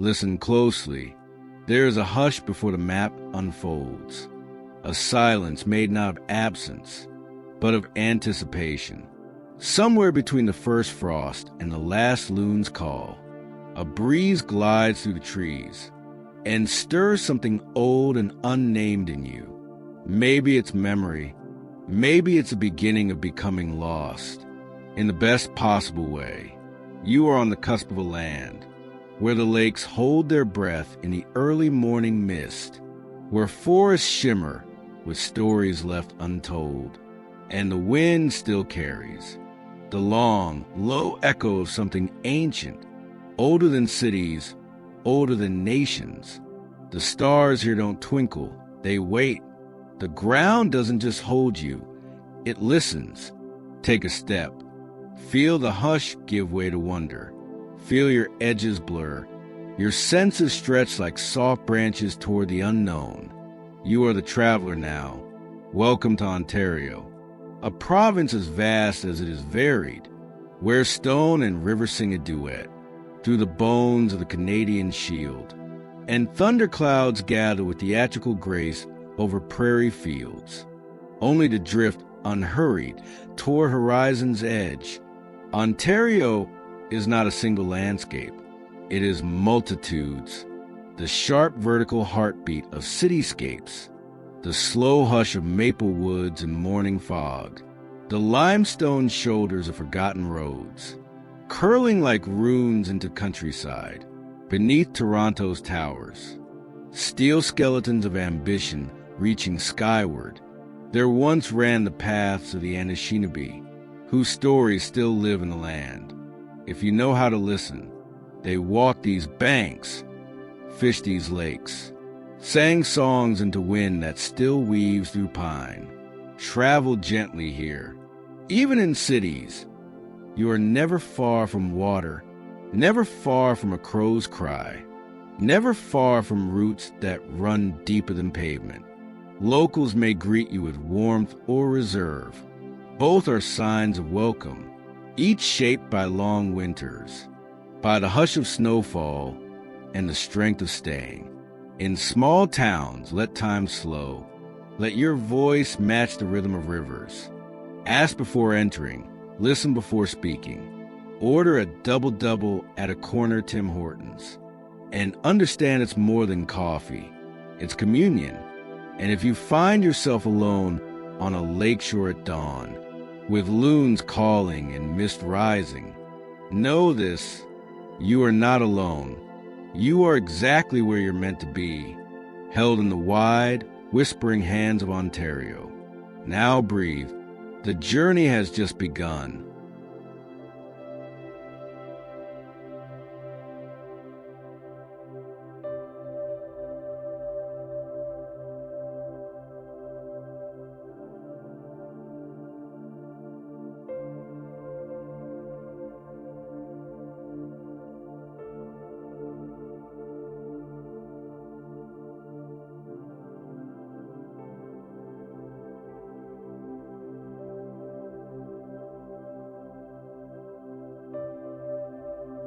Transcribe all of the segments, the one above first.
Listen closely. There is a hush before the map unfolds, a silence made not of absence, but of anticipation. Somewhere between the first frost and the last loon's call, a breeze glides through the trees and stirs something old and unnamed in you. Maybe it's memory, maybe it's a beginning of becoming lost. In the best possible way, you are on the cusp of a land where the lakes hold their breath in the early morning mist, where forests shimmer with stories left untold, and the wind still carries the long, low echo of something ancient, older than cities, older than nations. The stars here don't twinkle, they wait. The ground doesn't just hold you, it listens. Take a step. Feel the hush give way to wonder. Feel your edges blur. Your senses stretch like soft branches toward the unknown. You are the traveler now. Welcome to Ontario, a province as vast as it is varied, where stone and river sing a duet through the bones of the Canadian shield, and thunderclouds gather with theatrical grace over prairie fields, only to drift unhurried toward horizon's edge. Ontario is not a single landscape. It is multitudes, the sharp vertical heartbeat of cityscapes, the slow hush of maple woods and morning fog, the limestone shoulders of forgotten roads, curling like runes into countryside, beneath Toronto's towers, steel skeletons of ambition reaching skyward. There once ran the paths of the Anishinaabe, whose stories still live in the land. If you know how to listen, they walked these banks, fished these lakes, sang songs into wind that still weaves through pine, traveled gently here. Even in cities, you are never far from water, never far from a crow's cry, never far from roots that run deeper than pavement. Locals may greet you with warmth or reserve. Both are signs of welcome, each shaped by long winters, by the hush of snowfall and the strength of staying. In small towns, let time slow. Let your voice match the rhythm of rivers. Ask before entering, listen before speaking. Order a double-double at a corner Tim Hortons. And understand it's more than coffee. It's communion. And if you find yourself alone on a lakeshore at dawn, with loons calling and mist rising, know this: you are not alone. You are exactly where you're meant to be, held in the wide, whispering hands of Ontario. Now breathe. The journey has just begun.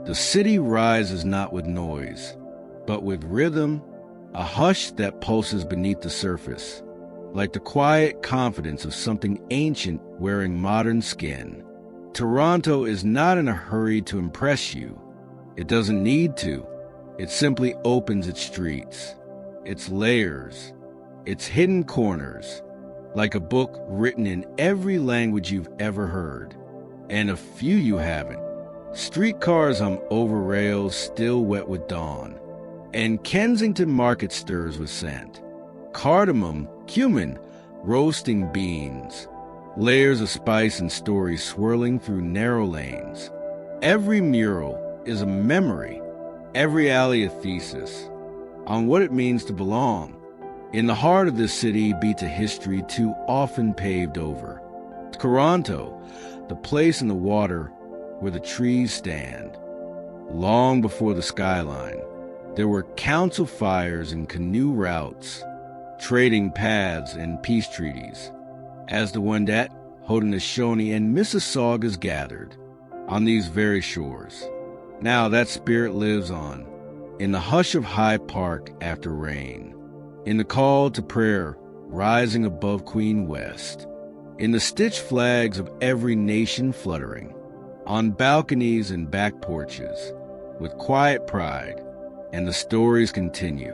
The city rises not with noise, but with rhythm, a hush that pulses beneath the surface, like the quiet confidence of something ancient wearing modern skin. Toronto is not in a hurry to impress you. It doesn't need to. It simply opens its streets, its layers, its hidden corners, like a book written in every language you've ever heard, and a few you haven't. Streetcars hum over rails still wet with dawn, and Kensington Market stirs with scent. Cardamom, cumin, roasting beans, layers of spice and stories swirling through narrow lanes. Every mural is a memory, every alley a thesis, on what it means to belong. In the heart of this city beats a history too often paved over. Toronto, the place in the water where the trees stand. Long before the skyline, there were council fires and canoe routes, trading paths and peace treaties, as the Wendat, Haudenosaunee, and Mississaugas gathered on these very shores. Now that spirit lives on, in the hush of Hyde Park after rain, in the call to prayer rising above Queen West, in the stitched flags of every nation fluttering, on balconies and back porches, with quiet pride, and the stories continue.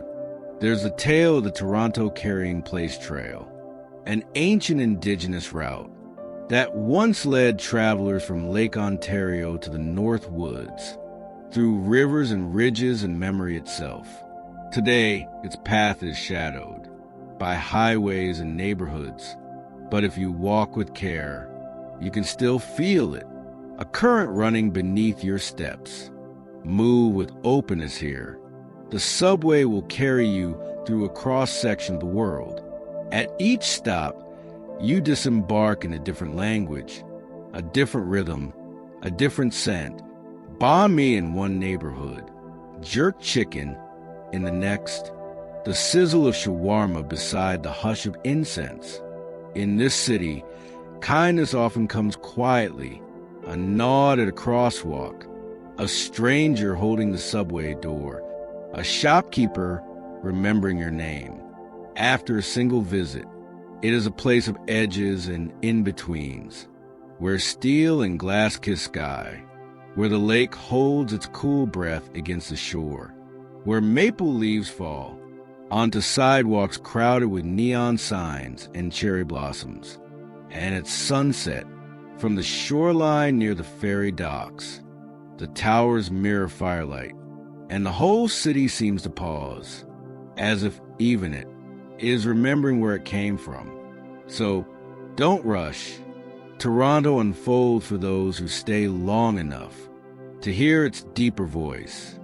There's the tale of the Toronto Carrying Place Trail, an ancient indigenous route that once led travelers from Lake Ontario to the North Woods, through rivers and ridges and memory itself. Today, its path is shadowed by highways and neighborhoods, but if you walk with care, you can still feel it, a current running beneath your steps. Move with openness here. The subway will carry you through a cross-section of the world. At each stop, you disembark in a different language, a different rhythm, a different scent. Banh mi in one neighborhood, jerk chicken in the next, the sizzle of shawarma beside the hush of incense. In this city, kindness often comes quietly, a nod at a crosswalk, a stranger holding the subway door, a shopkeeper remembering your name. After a single visit, it is a place of edges and in-betweens, where steel and glass kiss sky, where the lake holds its cool breath against the shore, where maple leaves fall onto sidewalks crowded with neon signs and cherry blossoms, and at sunset, from the shoreline near the ferry docks, the towers mirror firelight, and the whole city seems to pause, as if even it is remembering where it came from. So, don't rush. Toronto unfolds for those who stay long enough to hear its deeper voice.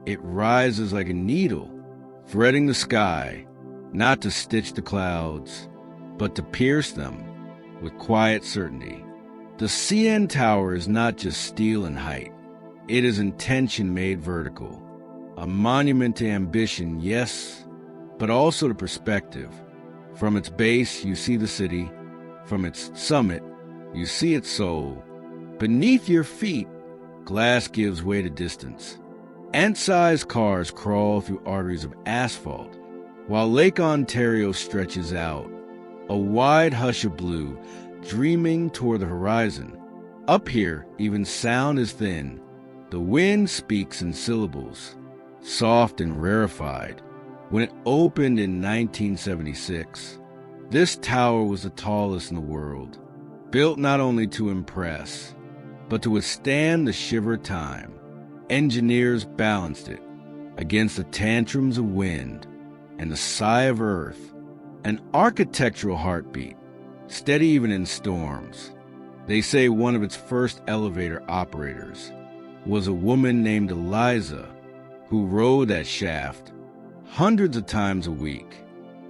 It rises like a needle, threading the sky, not to stitch the clouds, but to pierce them with quiet certainty. The CN Tower is not just steel and height. It is intention made vertical, a monument to ambition, yes, but also to perspective. From its base, you see the city. From its summit, you see its soul. Beneath your feet, glass gives way to distance. Ant-sized cars crawl through arteries of asphalt, while Lake Ontario stretches out, a wide hush of blue, dreaming toward the horizon. Up here, even sound is thin. The wind speaks in syllables, soft and rarefied. When it opened in 1976, this tower was the tallest in the world, built not only to impress, but to withstand the shiver of time. Engineers balanced it against the tantrums of wind and the sigh of earth, an architectural heartbeat, steady even in storms. They say one of its first elevator operators was a woman named Eliza, who rode that shaft hundreds of times a week.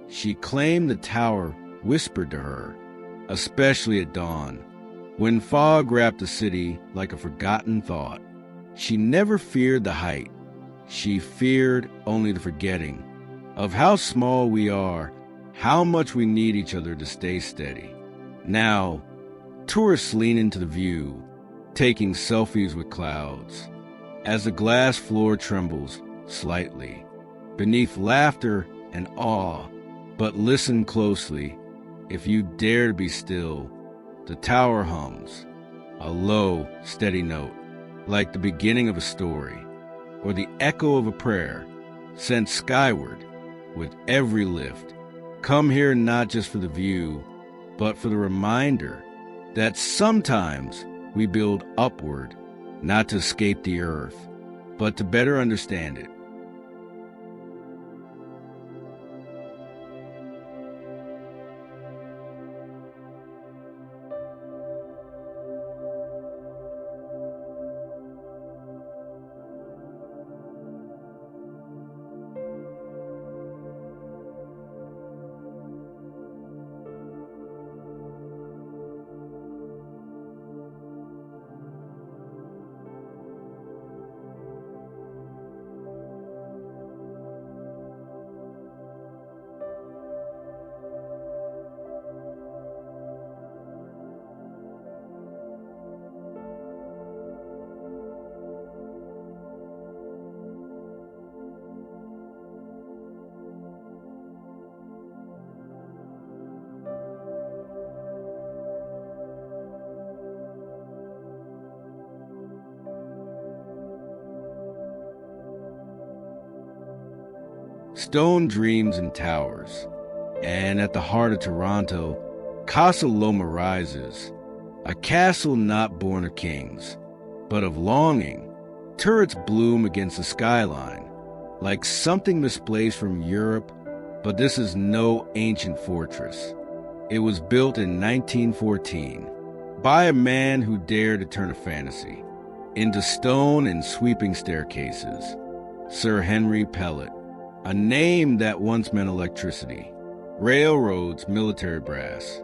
She claimed the tower whispered to her, especially at dawn, when fog wrapped the city like a forgotten thought. She never feared the height. She feared only the forgetting of how small we are, how much we need each other to stay steady. Now, tourists lean into the view, taking selfies with clouds, as the glass floor trembles slightly, beneath laughter and awe. But listen closely. If you dare to be still, the tower hums, a low, steady note, like the beginning of a story, or the echo of a prayer sent skyward with every lift. Come here not just for the view, but for the reminder that sometimes we build upward, not to escape the earth, but to better understand it. stone dreams and towers. And at the heart of Toronto, Casa Loma rises, a castle not born of kings, but of longing. Turrets bloom against the skyline, like something misplaced from Europe, but this is no ancient fortress. It was built in 1914 by a man who dared to turn a fantasy into stone and sweeping staircases, Sir Henry Pellet, a name that once meant electricity, railroads, military brass.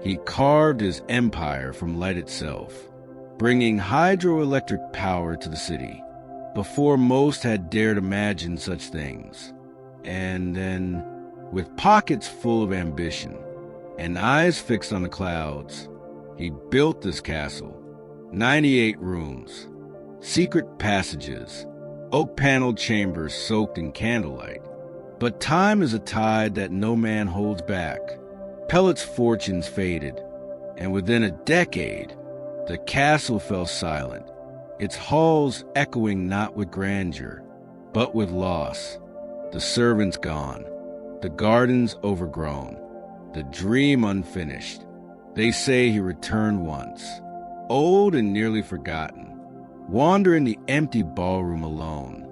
He carved his empire from light itself, bringing hydroelectric power to the city before most had dared imagine such things. And then, with pockets full of ambition and eyes fixed on the clouds, he built this castle. 98 rooms, secret passages, oak-paneled chambers soaked in candlelight. But time is a tide that no man holds back. Pellet's fortunes faded, and within a decade, the castle fell silent, its halls echoing not with grandeur, but with loss. The servants gone, the gardens overgrown, the dream unfinished. They say he returned once, old and nearly forgotten, wandering the empty ballroom alone,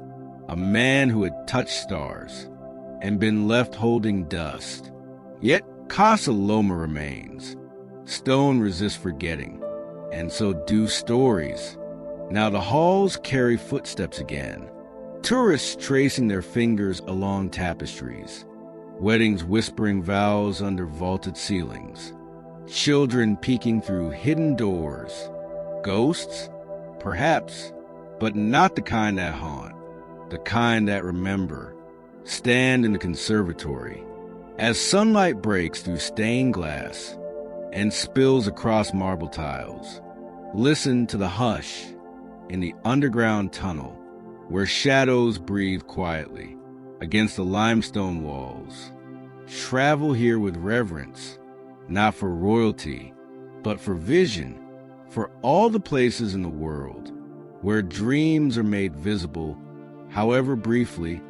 a man who had touched stars and been left holding dust. Yet Casa Loma remains. Stone resists forgetting, and so do stories. Now the halls carry footsteps again, tourists tracing their fingers along tapestries, weddings whispering vows under vaulted ceilings, children peeking through hidden doors, ghosts, perhaps, but not the kind that haunt, the kind that remember, stand in the conservatory. As sunlight breaks through stained glass and spills across marble tiles, listen to the hush in the underground tunnel where shadows breathe quietly against the limestone walls. Travel here with reverence, not for royalty, but for vision, for all the places in the world where dreams are made visible, however briefly,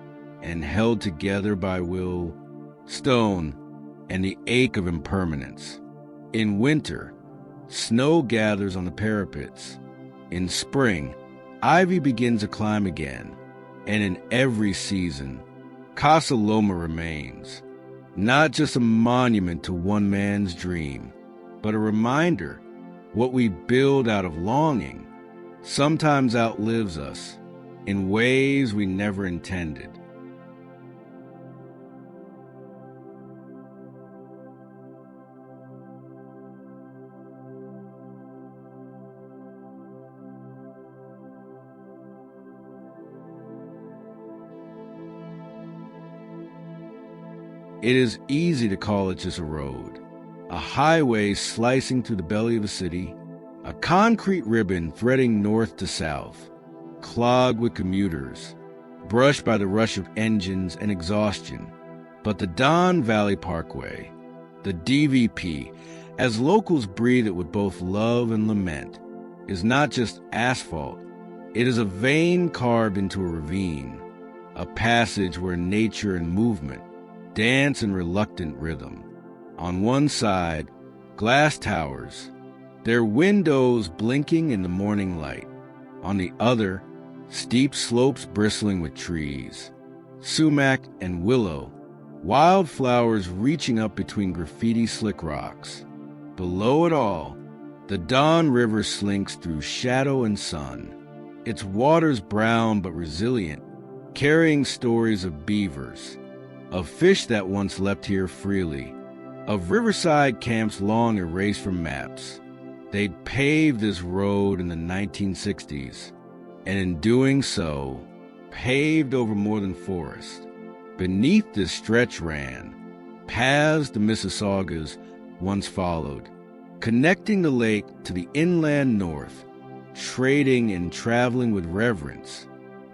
and held together by will, stone, and the ache of impermanence. In winter, snow gathers on the parapets. In spring, ivy begins to climb again. And in every season, Casa Loma remains, not just a monument to one man's dream, but a reminder what we build out of longing sometimes outlives us in ways we never intended. It is easy to call it just a road, a highway slicing through the belly of the city, a concrete ribbon threading north to south, clogged with commuters, brushed by the rush of engines and exhaustion. But the Don Valley Parkway, the DVP, as locals breathe it with both love and lament, is not just asphalt. It is a vein carved into a ravine, a passage where nature and movement dance in reluctant rhythm. On one side, glass towers, their windows blinking in the morning light. On the other, steep slopes bristling with trees, sumac and willow, wildflowers reaching up between graffiti slick rocks. Below it all, the Don River slinks through shadow and sun, its waters brown but resilient, carrying stories of beavers, of fish that once leapt here freely, of riverside camps long erased from maps. They'd paved this road in the 1960s, and in doing so, paved over more than forest. Beneath this stretch ran paths the Mississaugas once followed, connecting the lake to the inland north, trading and traveling with reverence.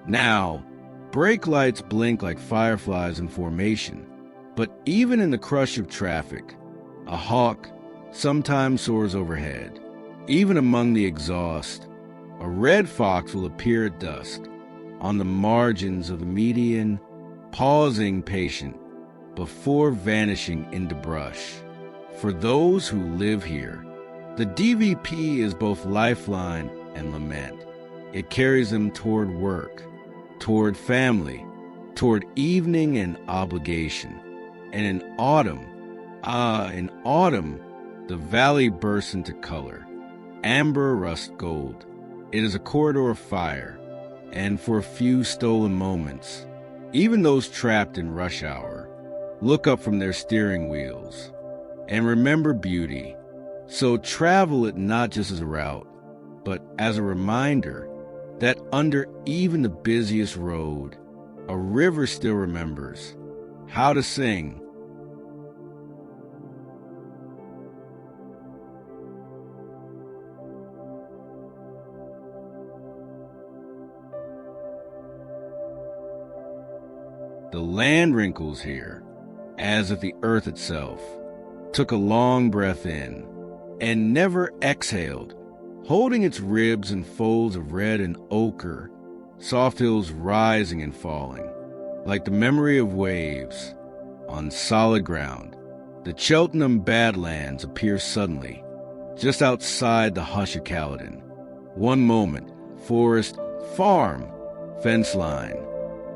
Now, brake lights blink like fireflies in formation, but even in the crush of traffic, a hawk sometimes soars overhead. Even among the exhaust, a red fox will appear at dusk on the margins of the median, pausing patient before vanishing into brush. For those who live here, the DVP is both lifeline and lament. It carries them toward work, toward family, toward evening and obligation. And in autumn, the valley bursts into color, amber, rust gold. It is a corridor of fire, and for a few stolen moments, even those trapped in rush hour look up from their steering wheels and remember beauty. So travel it not just as a route, but as a reminder that under even the busiest road, a river still remembers how to sing. The land wrinkles here, as if the earth itself took a long breath in and never exhaled, holding its ribs in folds of red and ochre, soft hills rising and falling, like the memory of waves on solid ground. The Cheltenham Badlands appear suddenly, just outside the hush of Caledon. One moment, forest, farm, fence line.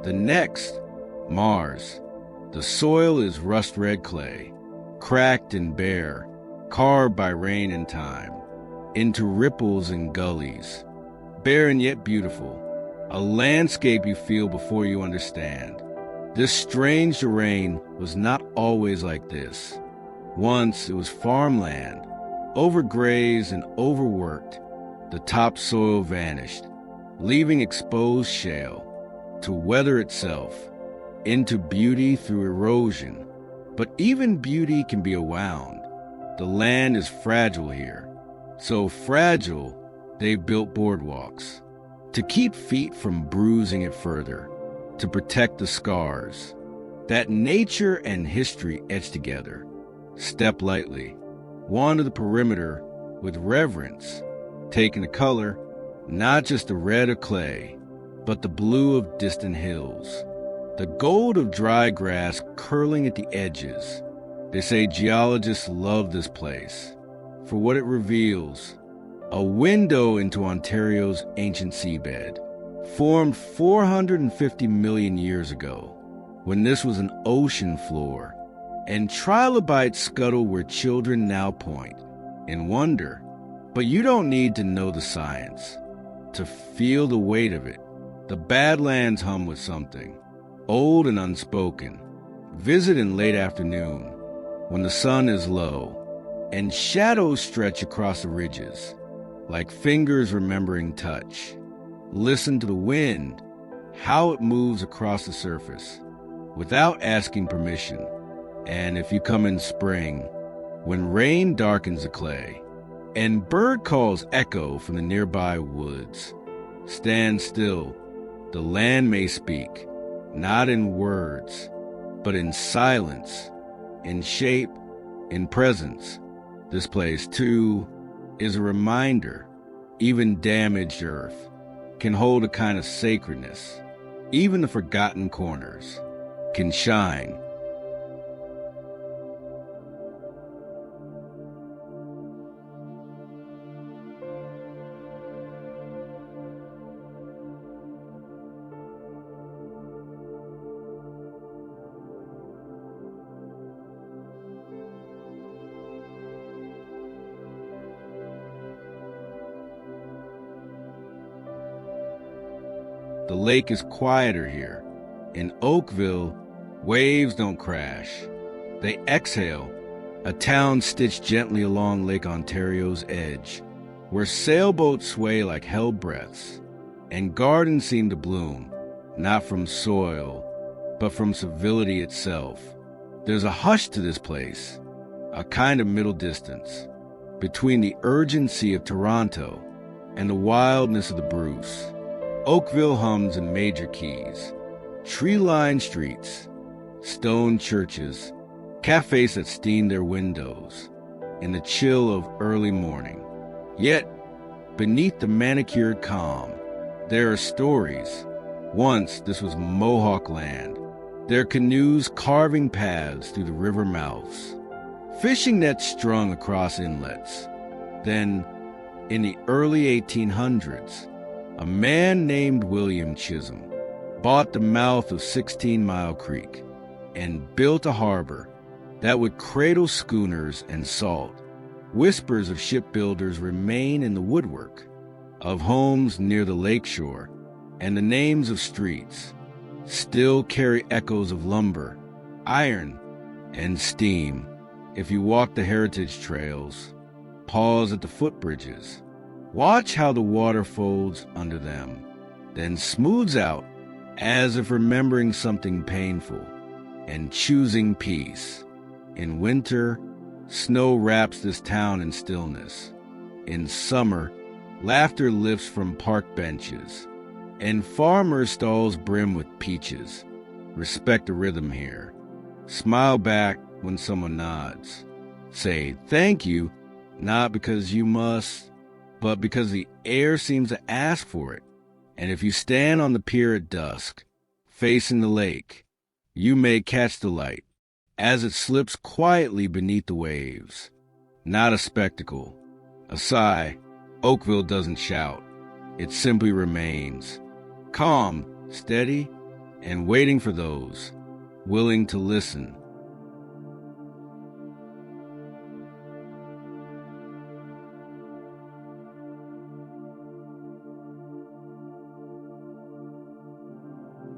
The next, Mars. The soil is rust-red clay, cracked and bare, carved by rain and time, into ripples and gullies, barren yet beautiful, a landscape you feel before you understand. This strange terrain was not always like this. Once it was farmland, overgrazed and overworked. The topsoil vanished, leaving exposed shale to weather itself into beauty through erosion. But even beauty can be awound. The land is fragile here. So fragile, they've built boardwalks to keep feet from bruising it further, to protect the scars that nature and history etch together. Step lightly, wander the perimeter with reverence, taking the color, not just the red of clay, but the blue of distant hills, the gold of dry grass curling at the edges. They say geologists love this place for what it reveals, a window into Ontario's ancient seabed, formed 450 million years ago, when this was an ocean floor, and trilobites scuttle where children now point in wonder. But you don't need to know the science to feel the weight of it. The Badlands hum with something, old and unspoken. Visit in late afternoon, when the sun is low, and shadows stretch across the ridges, like fingers remembering touch. Listen to the wind, how it moves across the surface, without asking permission. And if you come in spring, when rain darkens the clay, and bird calls echo from the nearby woods, stand still. The land may speak, not in words, but in silence, in shape, in presence. This place, too, is a reminder. Even damaged earth can hold a kind of sacredness. Even the forgotten corners can shine. The lake is quieter here. In Oakville, waves don't crash. They exhale, a town stitched gently along Lake Ontario's edge, where sailboats sway like held breaths, and gardens seem to bloom, not from soil, but from civility itself. There's a hush to this place, a kind of middle distance, between the urgency of Toronto and the wildness of the Bruce. Oakville hums in major keys, tree-lined streets, stone churches, cafes that steam their windows in the chill of early morning. Yet, beneath the manicured calm, there are stories. Once this was Mohawk land, their canoes carving paths through the river mouths, fishing nets strung across inlets. Then, in the early 1800s, a man named William Chisholm bought the mouth of 16 Mile Creek and built a harbor that would cradle schooners and salt. Whispers of shipbuilders remain in the woodwork of homes near the lakeshore, and the names of streets still carry echoes of lumber, iron, and steam. If you walk the heritage trails, pause at the footbridges, watch how the water folds under them, then smooths out as if remembering something painful and choosing peace. In winter, snow wraps this town in stillness. In summer, laughter lifts from park benches, and farmers' stalls brim with peaches. Respect the rhythm here. Smile back when someone nods. Say thank you, not because you must, but because the air seems to ask for it. And if you stand on the pier at dusk, facing the lake, you may catch the light as it slips quietly beneath the waves. Not a spectacle, a sigh. Oakville doesn't shout. It simply remains, calm, steady, and waiting for those willing to listen.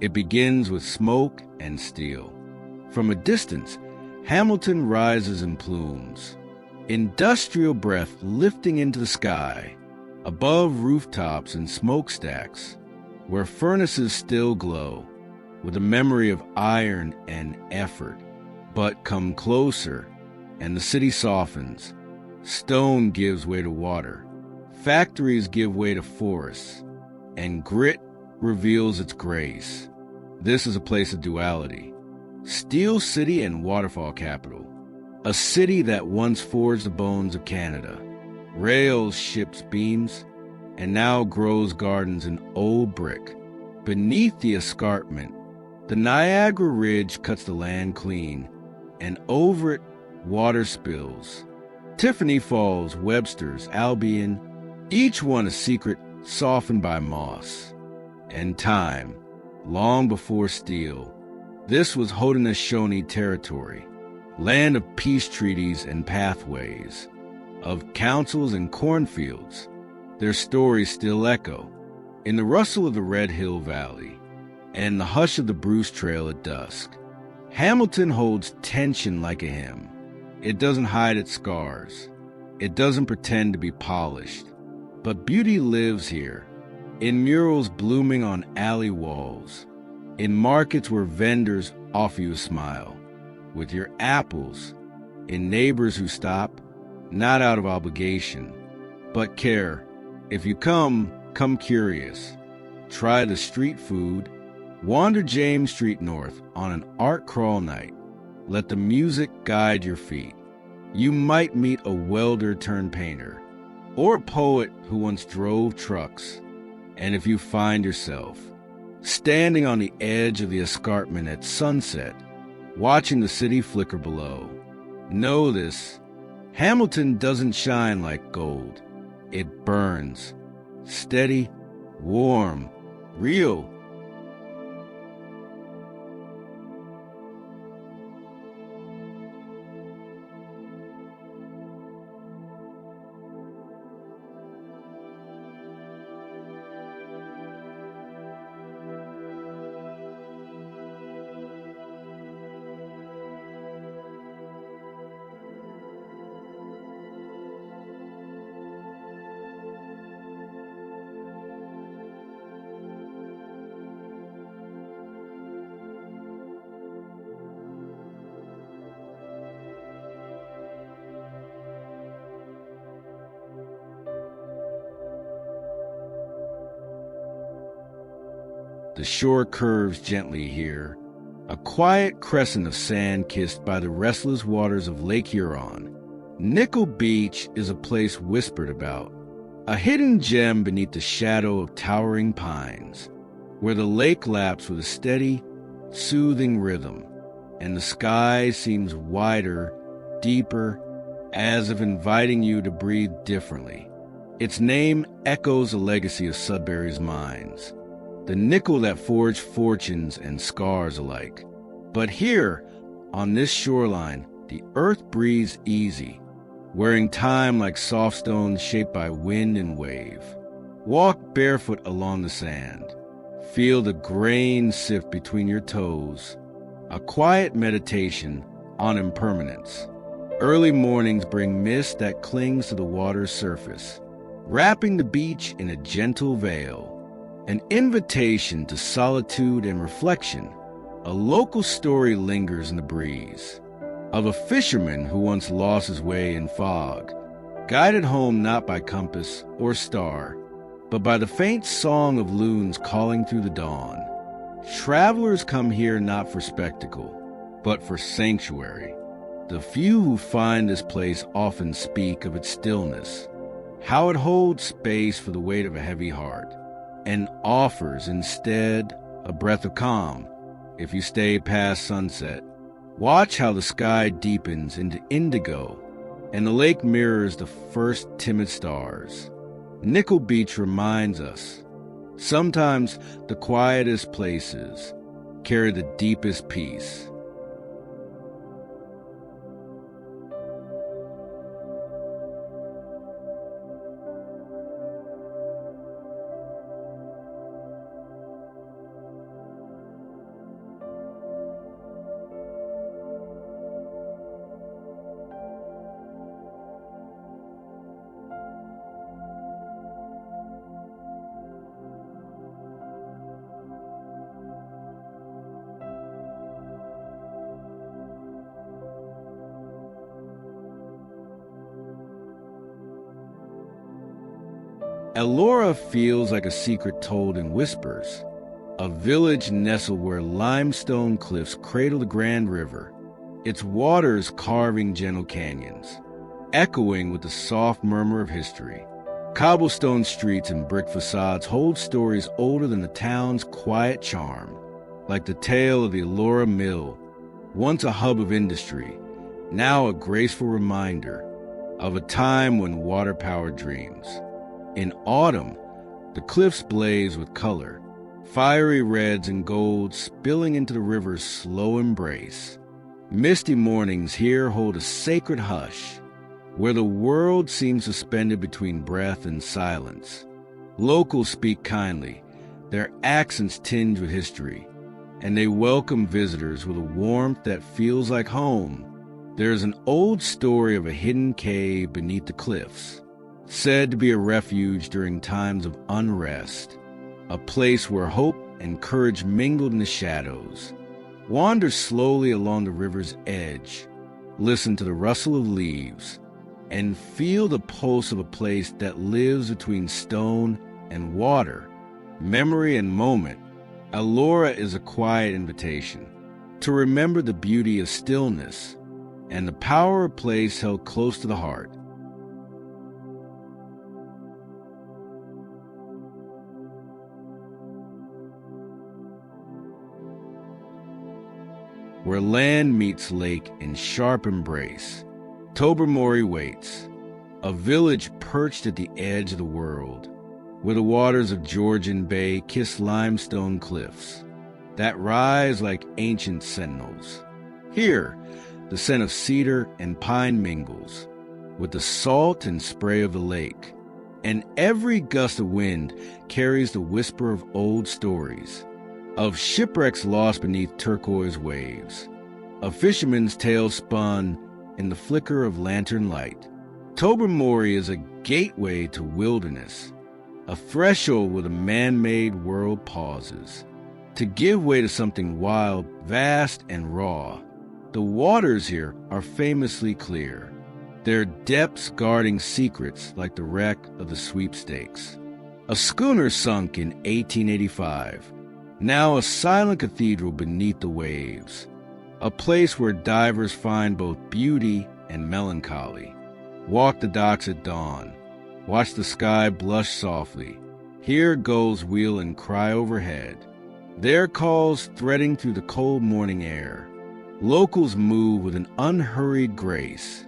It begins with smoke and steel. From a distance, Hamilton rises in plumes, industrial breath lifting into the sky, above rooftops and smokestacks, where furnaces still glow, with a memory of iron and effort. But come closer, and the city softens. Stone gives way to water, factories give way to forests, and grit reveals its grace. This is a place of duality. Steel city and waterfall capital. A city that once forged the bones of Canada. Rails ships beams, and now grows gardens in old brick. Beneath the escarpment, the Niagara Ridge cuts the land clean, and over it, water spills. Tiffany Falls, Webster's, Albion, each one a secret softened by moss and time. Long before steel, this was Haudenosaunee territory, land of peace treaties and pathways, of councils and cornfields. Their stories still echo in the rustle of the Red Hill Valley and the hush of the Bruce Trail at dusk. Hamilton holds tension like a hymn. It doesn't hide its scars. It doesn't pretend to be polished. But beauty lives here, in murals blooming on alley walls, in markets where vendors offer you a smile, with your apples, in neighbors who stop, not out of obligation, but care. If you come curious. Try the street food. Wander James Street North on an art crawl night. Let the music guide your feet. You might meet a welder turned painter, or a poet who once drove trucks. And if you find yourself standing on the edge of the escarpment at sunset, watching the city flicker below, know this: Hamilton doesn't shine like gold. It burns. Steady, warm, real. The shore curves gently here, a quiet crescent of sand kissed by the restless waters of Lake Huron. Nickel Beach is a place whispered about, a hidden gem beneath the shadow of towering pines, where the lake laps with a steady, soothing rhythm, and the sky seems wider, deeper, as if inviting you to breathe differently. Its name echoes a legacy of Sudbury's mines, the nickel that forged fortunes and scars alike. But here, on this shoreline, the earth breathes easy, wearing time like soft stones shaped by wind and wave. Walk barefoot along the sand. Feel the grain sift between your toes. A quiet meditation on impermanence. Early mornings bring mist that clings to the water's surface, wrapping the beach in a gentle veil. An invitation to solitude and reflection. A local story lingers in the breeze, of a fisherman who once lost his way in fog, guided home not by compass or star, but by the faint song of loons calling through the dawn. Travelers come here not for spectacle, but for sanctuary. The few who find this place often speak of its stillness, how it holds space for the weight of a heavy heart, and offers instead a breath of calm if you stay past sunset. Watch how the sky deepens into indigo and the lake mirrors the first timid stars. Nickel Beach reminds us, sometimes the quietest places carry the deepest peace. Elora feels like a secret told in whispers, a village nestled where limestone cliffs cradle the Grand River, its waters carving gentle canyons, echoing with the soft murmur of history. Cobblestone streets and brick facades hold stories older than the town's quiet charm, like the tale of the Elora Mill, once a hub of industry, now a graceful reminder of a time when water-powered dreams. In autumn, the cliffs blaze with color, fiery reds and golds spilling into the river's slow embrace. Misty mornings here hold a sacred hush, where the world seems suspended between breath and silence. Locals speak kindly, their accents tinged with history, and they welcome visitors with a warmth that feels like home. There is an old story of a hidden cave beneath the cliffs, said to be a refuge during times of unrest, a place where hope and courage mingled in the shadows. Wander slowly along the river's edge, listen to the rustle of leaves, and feel the pulse of a place that lives between stone and water, memory and moment. Elora is a quiet invitation to remember the beauty of stillness and the power of a place held close to the heart. Where land meets lake in sharp embrace, Tobermory waits, a village perched at the edge of the world, where the waters of Georgian Bay kiss limestone cliffs that rise like ancient sentinels. Here, the scent of cedar and pine mingles with the salt and spray of the lake, and every gust of wind carries the whisper of old stories, of shipwrecks lost beneath turquoise waves, of fishermen's tales spun in the flicker of lantern light. Tobermory is a gateway to wilderness, a threshold where the man-made world pauses, to give way to something wild, vast, and raw. The waters here are famously clear, their depths guarding secrets like the wreck of the sweepstakes. A schooner sunk in 1885, now a silent cathedral beneath the waves, a place where divers find both beauty and melancholy. Walk the docks at dawn, watch the sky blush softly, hear gulls wheel and cry overhead. their calls threading through the cold morning air. Locals move with an unhurried grace,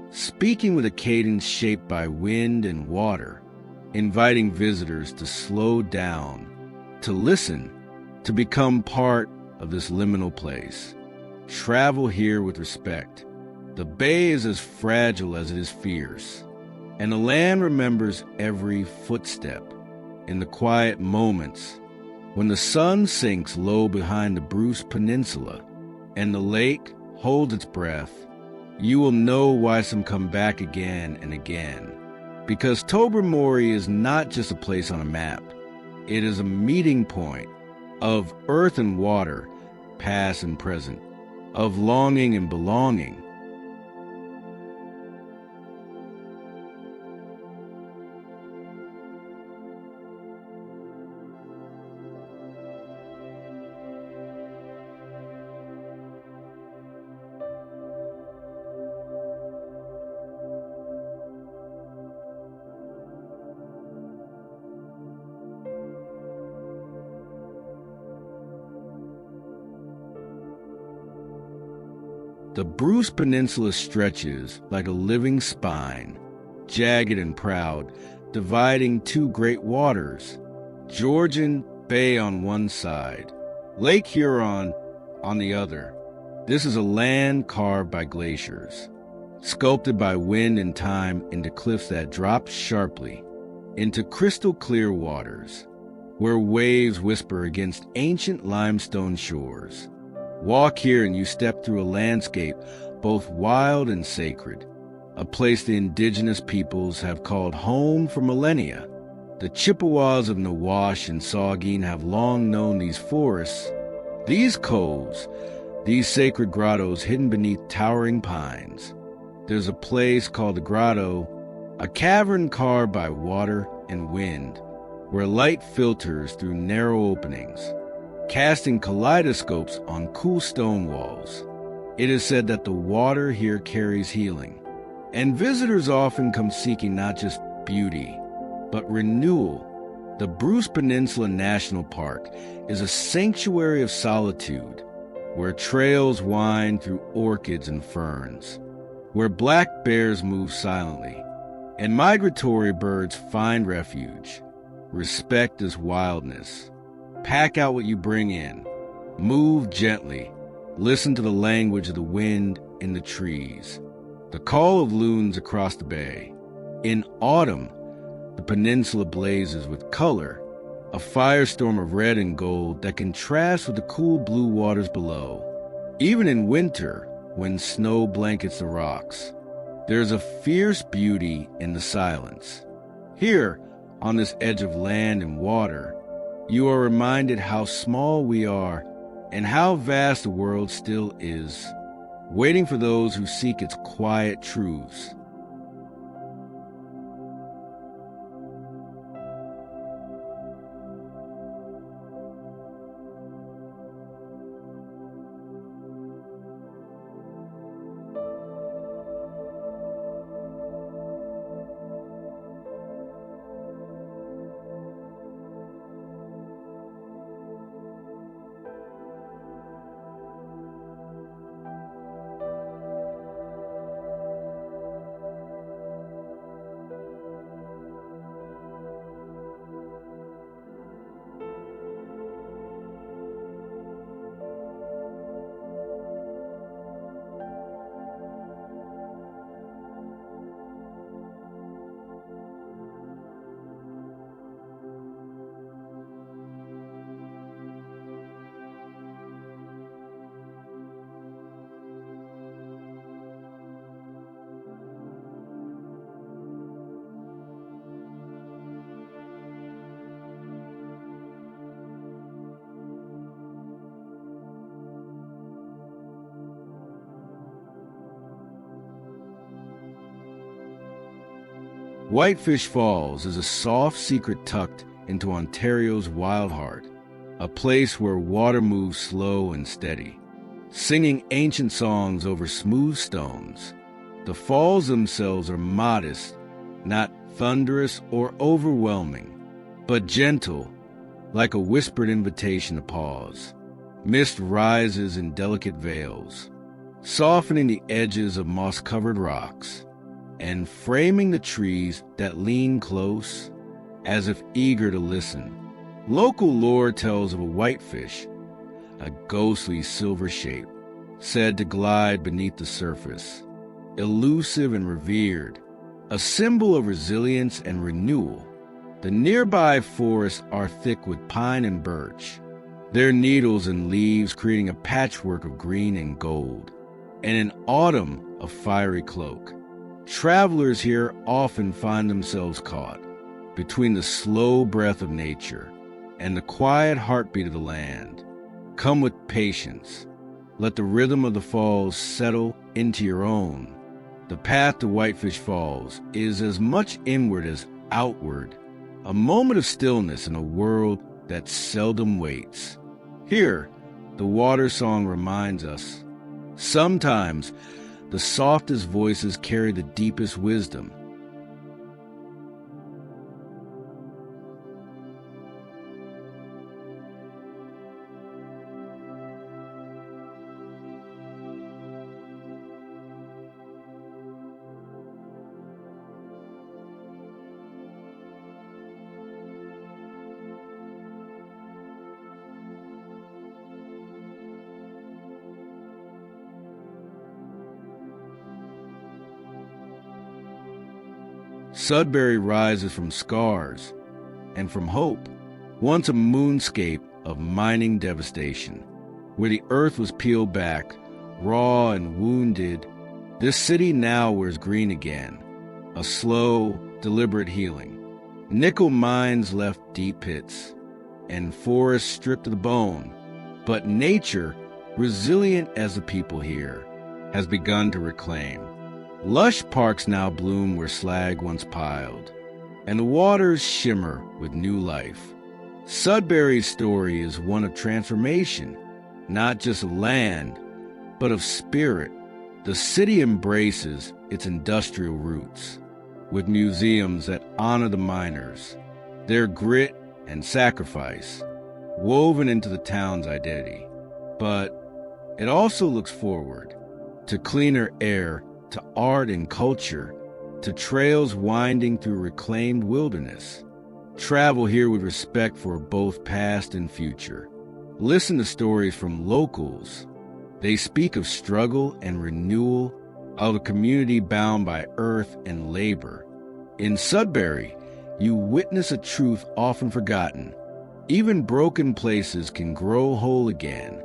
speaking with a cadence shaped by wind and water, inviting visitors to slow down, to listen, to become part of this liminal place. Travel here with respect. The bay is as fragile as it is fierce, and the land remembers every footstep. In the quiet moments, when the sun sinks low behind the Bruce Peninsula and the lake holds its breath, you will know why some come back again and again. Because Tobermory is not just a place on a map. It is a meeting point of earth and water, past and present, of longing and belonging. The Bruce Peninsula stretches like a living spine, jagged and proud, dividing two great waters, Georgian Bay on one side, Lake Huron on the other. This is a land carved by glaciers, sculpted by wind and time into cliffs that drop sharply into crystal clear waters, where waves whisper against ancient limestone shores. Walk here and you step through a landscape both wild and sacred, a place the indigenous peoples have called home for millennia. The Chippewas of Nawash and Saugeen have long known these forests, these coves, these sacred grottos hidden beneath towering pines. There's a place called the Grotto, a cavern carved by water and wind, where light filters through narrow openings, casting kaleidoscopes on cool stone walls. It is said that the water here carries healing, and visitors often come seeking not just beauty, but renewal. The Bruce Peninsula National Park is a sanctuary of solitude, where trails wind through orchids and ferns, where black bears move silently, and migratory birds find refuge. Respect this wildness. Pack out what you bring in. Move gently. Listen to the language of the wind in the trees, the call of loons across the bay. In autumn, the peninsula blazes with color, a firestorm of red and gold that contrasts with the cool blue waters below. Even in winter, when snow blankets the rocks, there's a fierce beauty in the silence. Here, on this edge of land and water, you are reminded how small we are and how vast the world still is, waiting for those who seek its quiet truths. Whitefish Falls is a soft secret tucked into Ontario's wild heart, a place where water moves slow and steady, singing ancient songs over smooth stones. The falls themselves are modest, not thunderous or overwhelming, but gentle, like a whispered invitation to pause. Mist rises in delicate veils, softening the edges of moss-covered rocks and framing the trees that lean close as if eager to listen. Local lore tells of a whitefish, a ghostly silver shape, said to glide beneath the surface, elusive and revered, a symbol of resilience and renewal. The nearby forests are thick with pine and birch, their needles and leaves creating a patchwork of green and gold, and in autumn a fiery cloak. Travelers here often find themselves caught between the slow breath of nature and the quiet heartbeat of the land. Come with patience. Let the rhythm of the falls settle into your own. The path to Whitefish Falls is as much inward as outward, a moment of stillness in a world that seldom waits. Here, the water song reminds us, sometimes the softest voices carry the deepest wisdom. Sudbury rises from scars and from hope, once a moonscape of mining devastation. Where the earth was peeled back, raw and wounded, this city now wears green again, a slow, deliberate healing. Nickel mines left deep pits, and forests stripped to the bone, but nature, resilient as the people here, has begun to reclaim. Lush parks now bloom where slag once piled, and the waters shimmer with new life. Sudbury's story is one of transformation, not just of land, but of spirit. The city embraces its industrial roots, with museums that honor the miners, their grit and sacrifice, woven into the town's identity. But it also looks forward to cleaner air, to art and culture, to trails winding through reclaimed wilderness. Travel here with respect for both past and future. Listen to stories from locals. They speak of struggle and renewal, of a community bound by earth and labor. In Sudbury, you witness a truth often forgotten. Even broken places can grow whole again.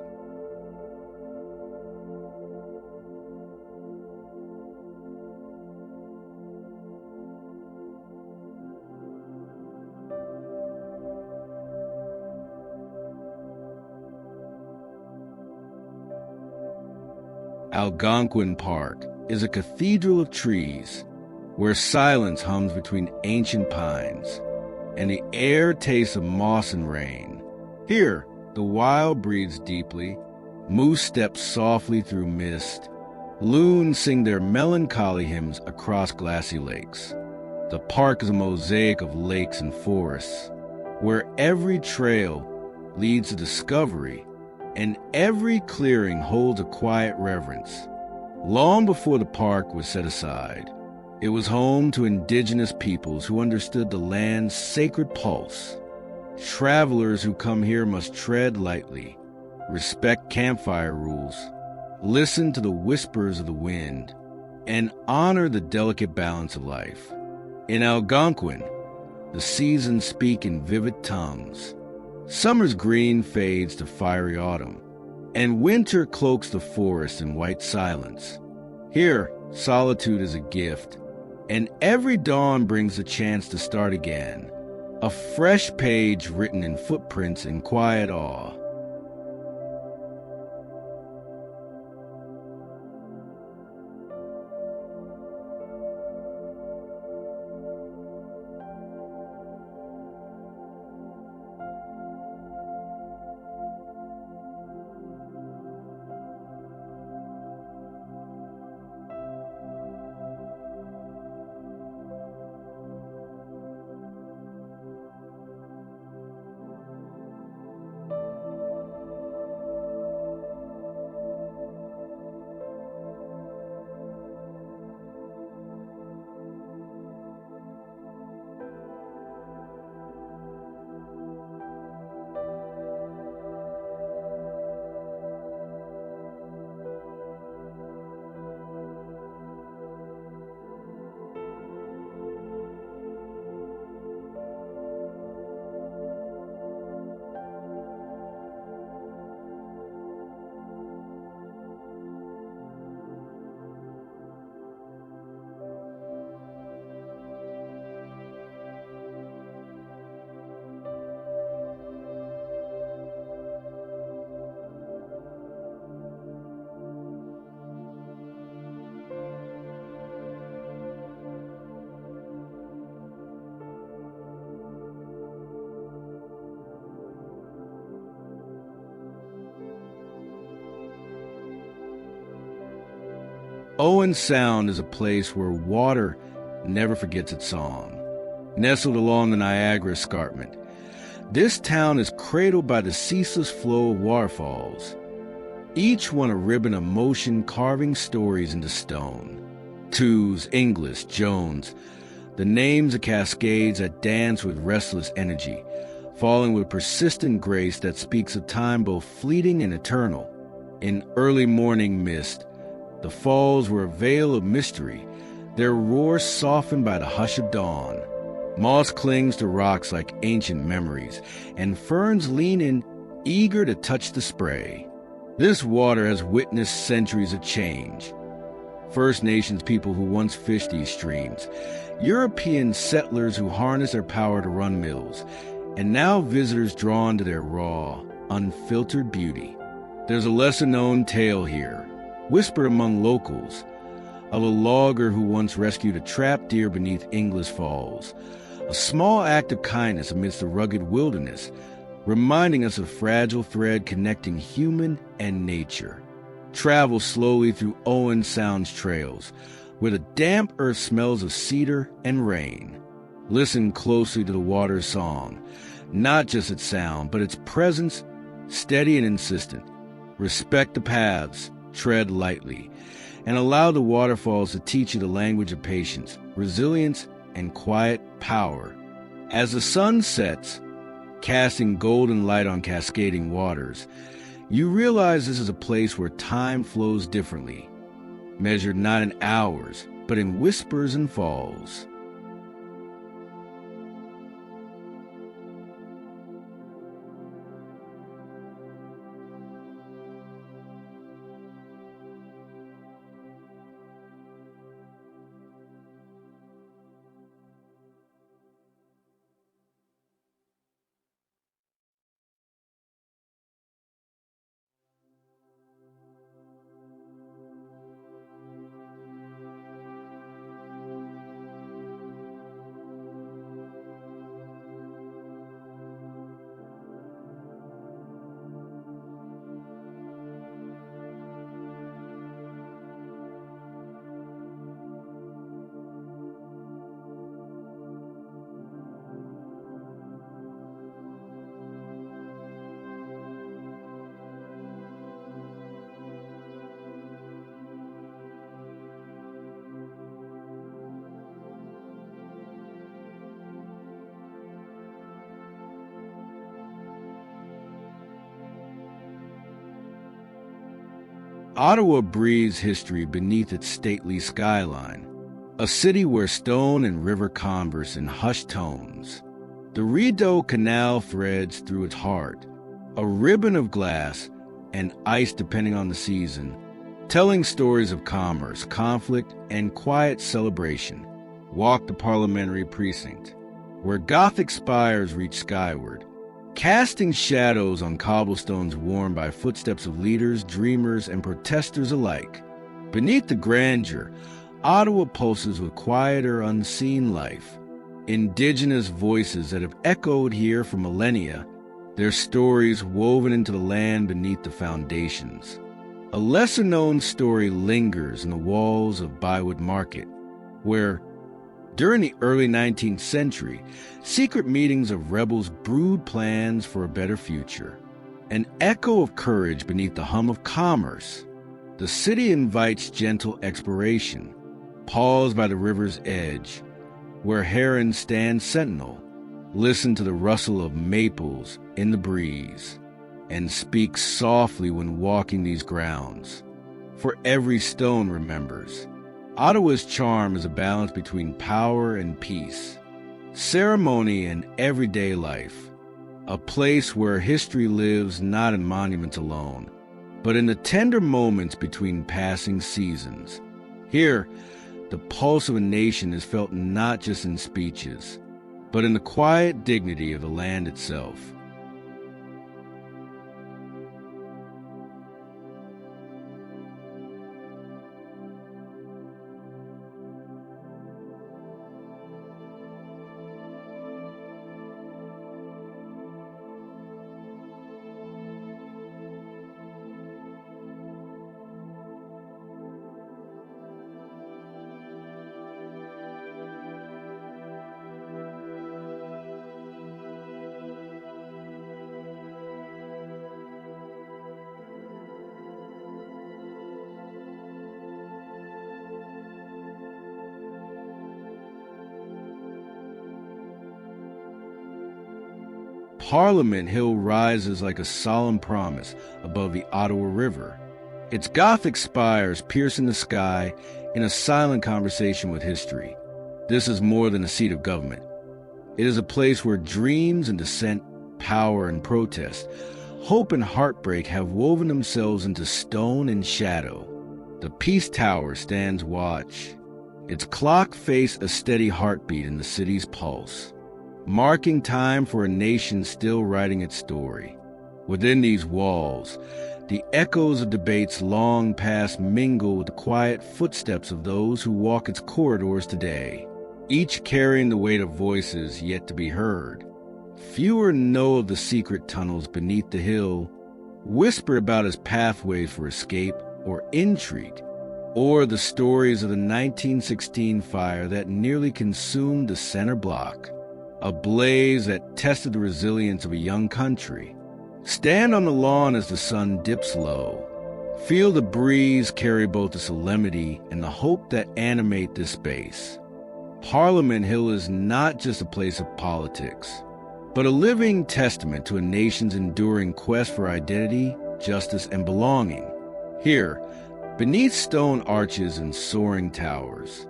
Algonquin Park is a cathedral of trees where silence hums between ancient pines and the air tastes of moss and rain. Here, the wild breathes deeply, moose step softly through mist, loons sing their melancholy hymns across glassy lakes. The park is a mosaic of lakes and forests, where every trail leads to discovery and every clearing holds a quiet reverence. Long before the park was set aside, it was home to indigenous peoples who understood the land's sacred pulse. Travelers who come here must tread lightly, respect campfire rules, listen to the whispers of the wind, and honor the delicate balance of life. In Algonquin, the seasons speak in vivid tongues. Summer's green fades to fiery autumn, and winter cloaks the forest in white silence. Here, solitude is a gift, and every dawn brings a chance to start again, a fresh page written in footprints and quiet awe. Owen Sound is a place where water never forgets its song. Nestled along the Niagara escarpment, this town is cradled by the ceaseless flow of waterfalls, each one a ribbon of motion carving stories into stone. Tews, Inglis, Jones, the names of cascades that dance with restless energy, falling with persistent grace that speaks of time both fleeting and eternal. In early morning mist, the falls were a veil of mystery, their roar softened by the hush of dawn. Moss clings to rocks like ancient memories, and ferns lean in, eager to touch the spray. This water has witnessed centuries of change. First Nations people who once fished these streams, European settlers who harnessed their power to run mills, and now visitors drawn to their raw, unfiltered beauty. There's a lesser-known tale here, whispered among locals, of a logger who once rescued a trapped deer beneath Inglis Falls, a small act of kindness amidst the rugged wilderness, reminding us of fragile thread connecting human and nature. Travel slowly through Owen Sound's trails, where the damp earth smells of cedar and rain. Listen closely to the water's song, not just its sound, but its presence, steady and insistent. Respect the paths, tread lightly, and allow the waterfalls to teach you the language of patience, resilience, and quiet power. As the sun sets, casting golden light on cascading waters, you realize this is a place where time flows differently, measured not in hours, but in whispers and falls. Ottawa breathes history beneath its stately skyline, a city where stone and river converse in hushed tones. The Rideau Canal threads through its heart, a ribbon of glass and ice depending on the season, telling stories of commerce, conflict, and quiet celebration. Walk the parliamentary precinct, where Gothic spires reach skyward, casting shadows on cobblestones worn by footsteps of leaders, dreamers, and protesters alike. Beneath the grandeur, Ottawa pulses with quieter, unseen life. Indigenous voices that have echoed here for millennia, their stories woven into the land beneath the foundations. A lesser-known story lingers in the walls of Bywood Market, where, during the early 19th century, secret meetings of rebels brewed plans for a better future. An echo of courage beneath the hum of commerce, the city invites gentle exploration. Pause by the river's edge, where herons stand sentinel. Listen to the rustle of maples in the breeze, and speak softly when walking these grounds. For every stone remembers. Ottawa's charm is a balance between power and peace, ceremony and everyday life, a place where history lives not in monuments alone, but in the tender moments between passing seasons. Here, the pulse of a nation is felt not just in speeches, but in the quiet dignity of the land itself. Parliament Hill rises like a solemn promise above the Ottawa River, its Gothic spires piercing the sky in a silent conversation with history. This is more than a seat of government. It is a place where dreams and dissent, power and protest, hope and heartbreak have woven themselves into stone and shadow. The Peace Tower stands watch, its clock face a steady heartbeat in the city's pulse, marking time for a nation still writing its story. Within these walls, the echoes of debates long past mingle with the quiet footsteps of those who walk its corridors today, each carrying the weight of voices yet to be heard. Fewer know of the secret tunnels beneath the hill, whisper about its pathways for escape or intrigue, or the stories of the 1916 fire that nearly consumed the center block, a blaze that tested the resilience of a young country. Stand on the lawn as the sun dips low. Feel the breeze carry both the solemnity and the hope that animate this space. Parliament Hill is not just a place of politics, but a living testament to a nation's enduring quest for identity, justice, and belonging. Here, beneath stone arches and soaring towers,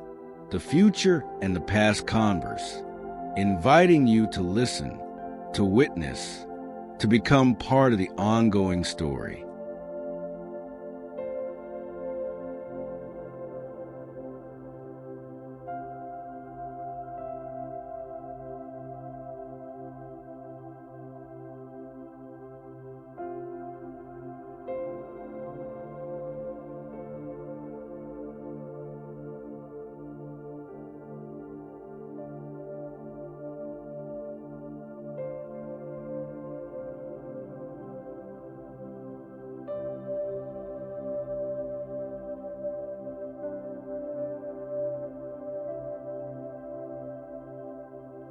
the future and the past converse, inviting you to listen, to witness, to become part of the ongoing story.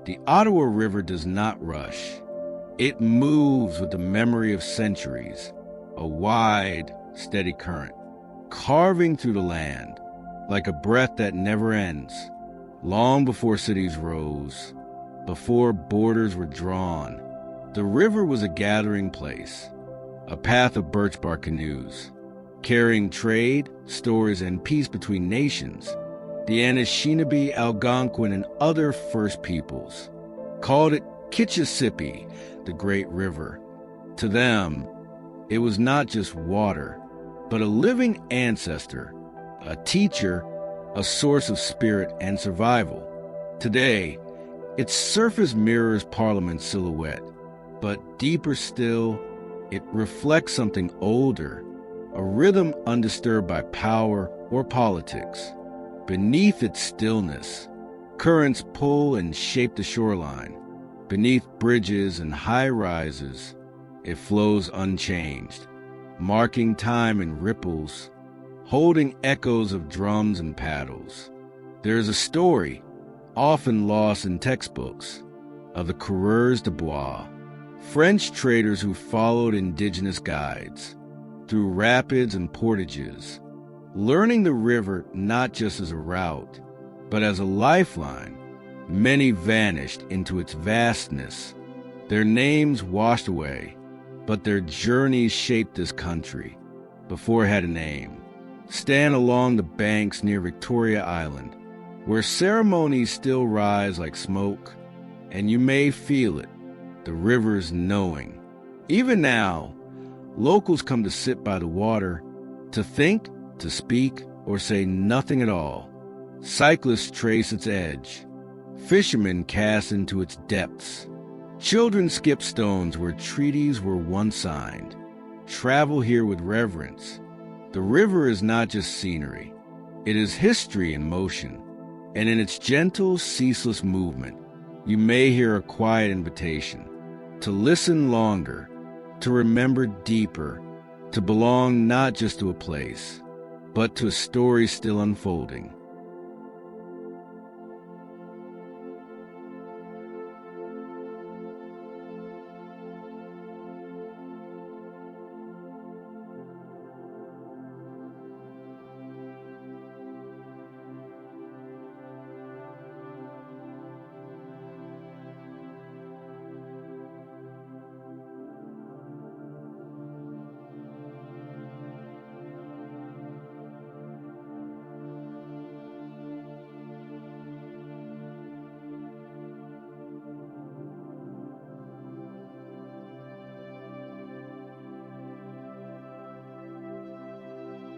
The Ottawa River does not rush. It moves with the memory of centuries, a wide, steady current, carving through the land like a breath that never ends. Long before cities rose, before borders were drawn, the river was a gathering place, a path of birch bark canoes, carrying trade, stories, and peace between nations. The Anishinaabe, Algonquin, and other First Peoples called it Kitchissippi, the Great River. To them, it was not just water, but a living ancestor, a teacher, a source of spirit and survival. Today, its surface mirrors Parliament's silhouette, but deeper still, it reflects something older, a rhythm undisturbed by power or politics. Beneath its stillness, currents pull and shape the shoreline. Beneath bridges and high-rises, it flows unchanged, marking time in ripples, holding echoes of drums and paddles. There is a story, often lost in textbooks, of the coureurs de bois, French traders who followed indigenous guides through rapids and portages, learning the river not just as a route, but as a lifeline. Many vanished into its vastness, their names washed away, but their journeys shaped this country before it had a name. Stand along the banks near Victoria Island, where ceremonies still rise like smoke, and you may feel it, the river's knowing. Even now, locals come to sit by the water, to think, to speak, or say nothing at all. Cyclists trace its edge. Fishermen cast into its depths. Children skip stones where treaties were once signed. Travel here with reverence. The river is not just scenery. It is history in motion. And in its gentle, ceaseless movement, you may hear a quiet invitation to listen longer, to remember deeper, to belong not just to a place, but to a story still unfolding.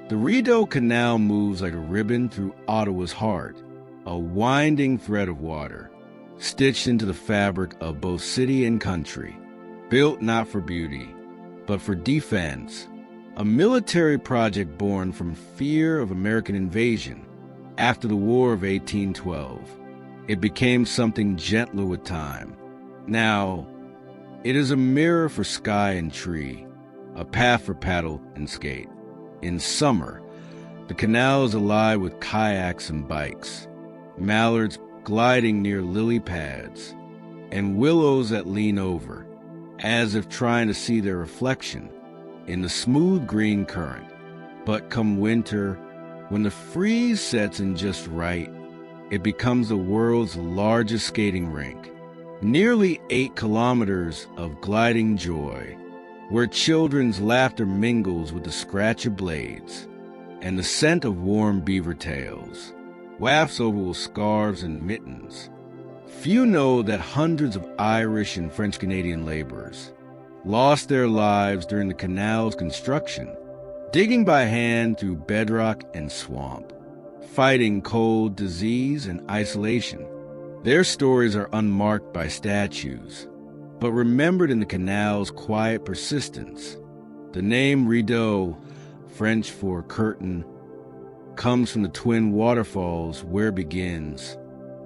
The Rideau Canal moves like a ribbon through Ottawa's heart, a winding thread of water, stitched into the fabric of both city and country, built not for beauty, but for defense, a military project born from fear of American invasion. After the War of 1812, it became something gentler with time. Now, it is a mirror for sky and tree, a path for paddle and skate. In summer, the canal is alive with kayaks and bikes, mallards gliding near lily pads, and willows that lean over, as if trying to see their reflection in the smooth green current. But come winter, when the freeze sets in just right, it becomes the world's largest skating rink, nearly 8 kilometers of gliding joy, where children's laughter mingles with the scratch of blades and the scent of warm beaver tails, wafts over with scarves and mittens. Few know that hundreds of Irish and French-Canadian laborers lost their lives during the canal's construction, digging by hand through bedrock and swamp, fighting cold, disease, and isolation. Their stories are unmarked by statues, but remembered in the canal's quiet persistence. The name Rideau, French for curtain, comes from the twin waterfalls where it begins,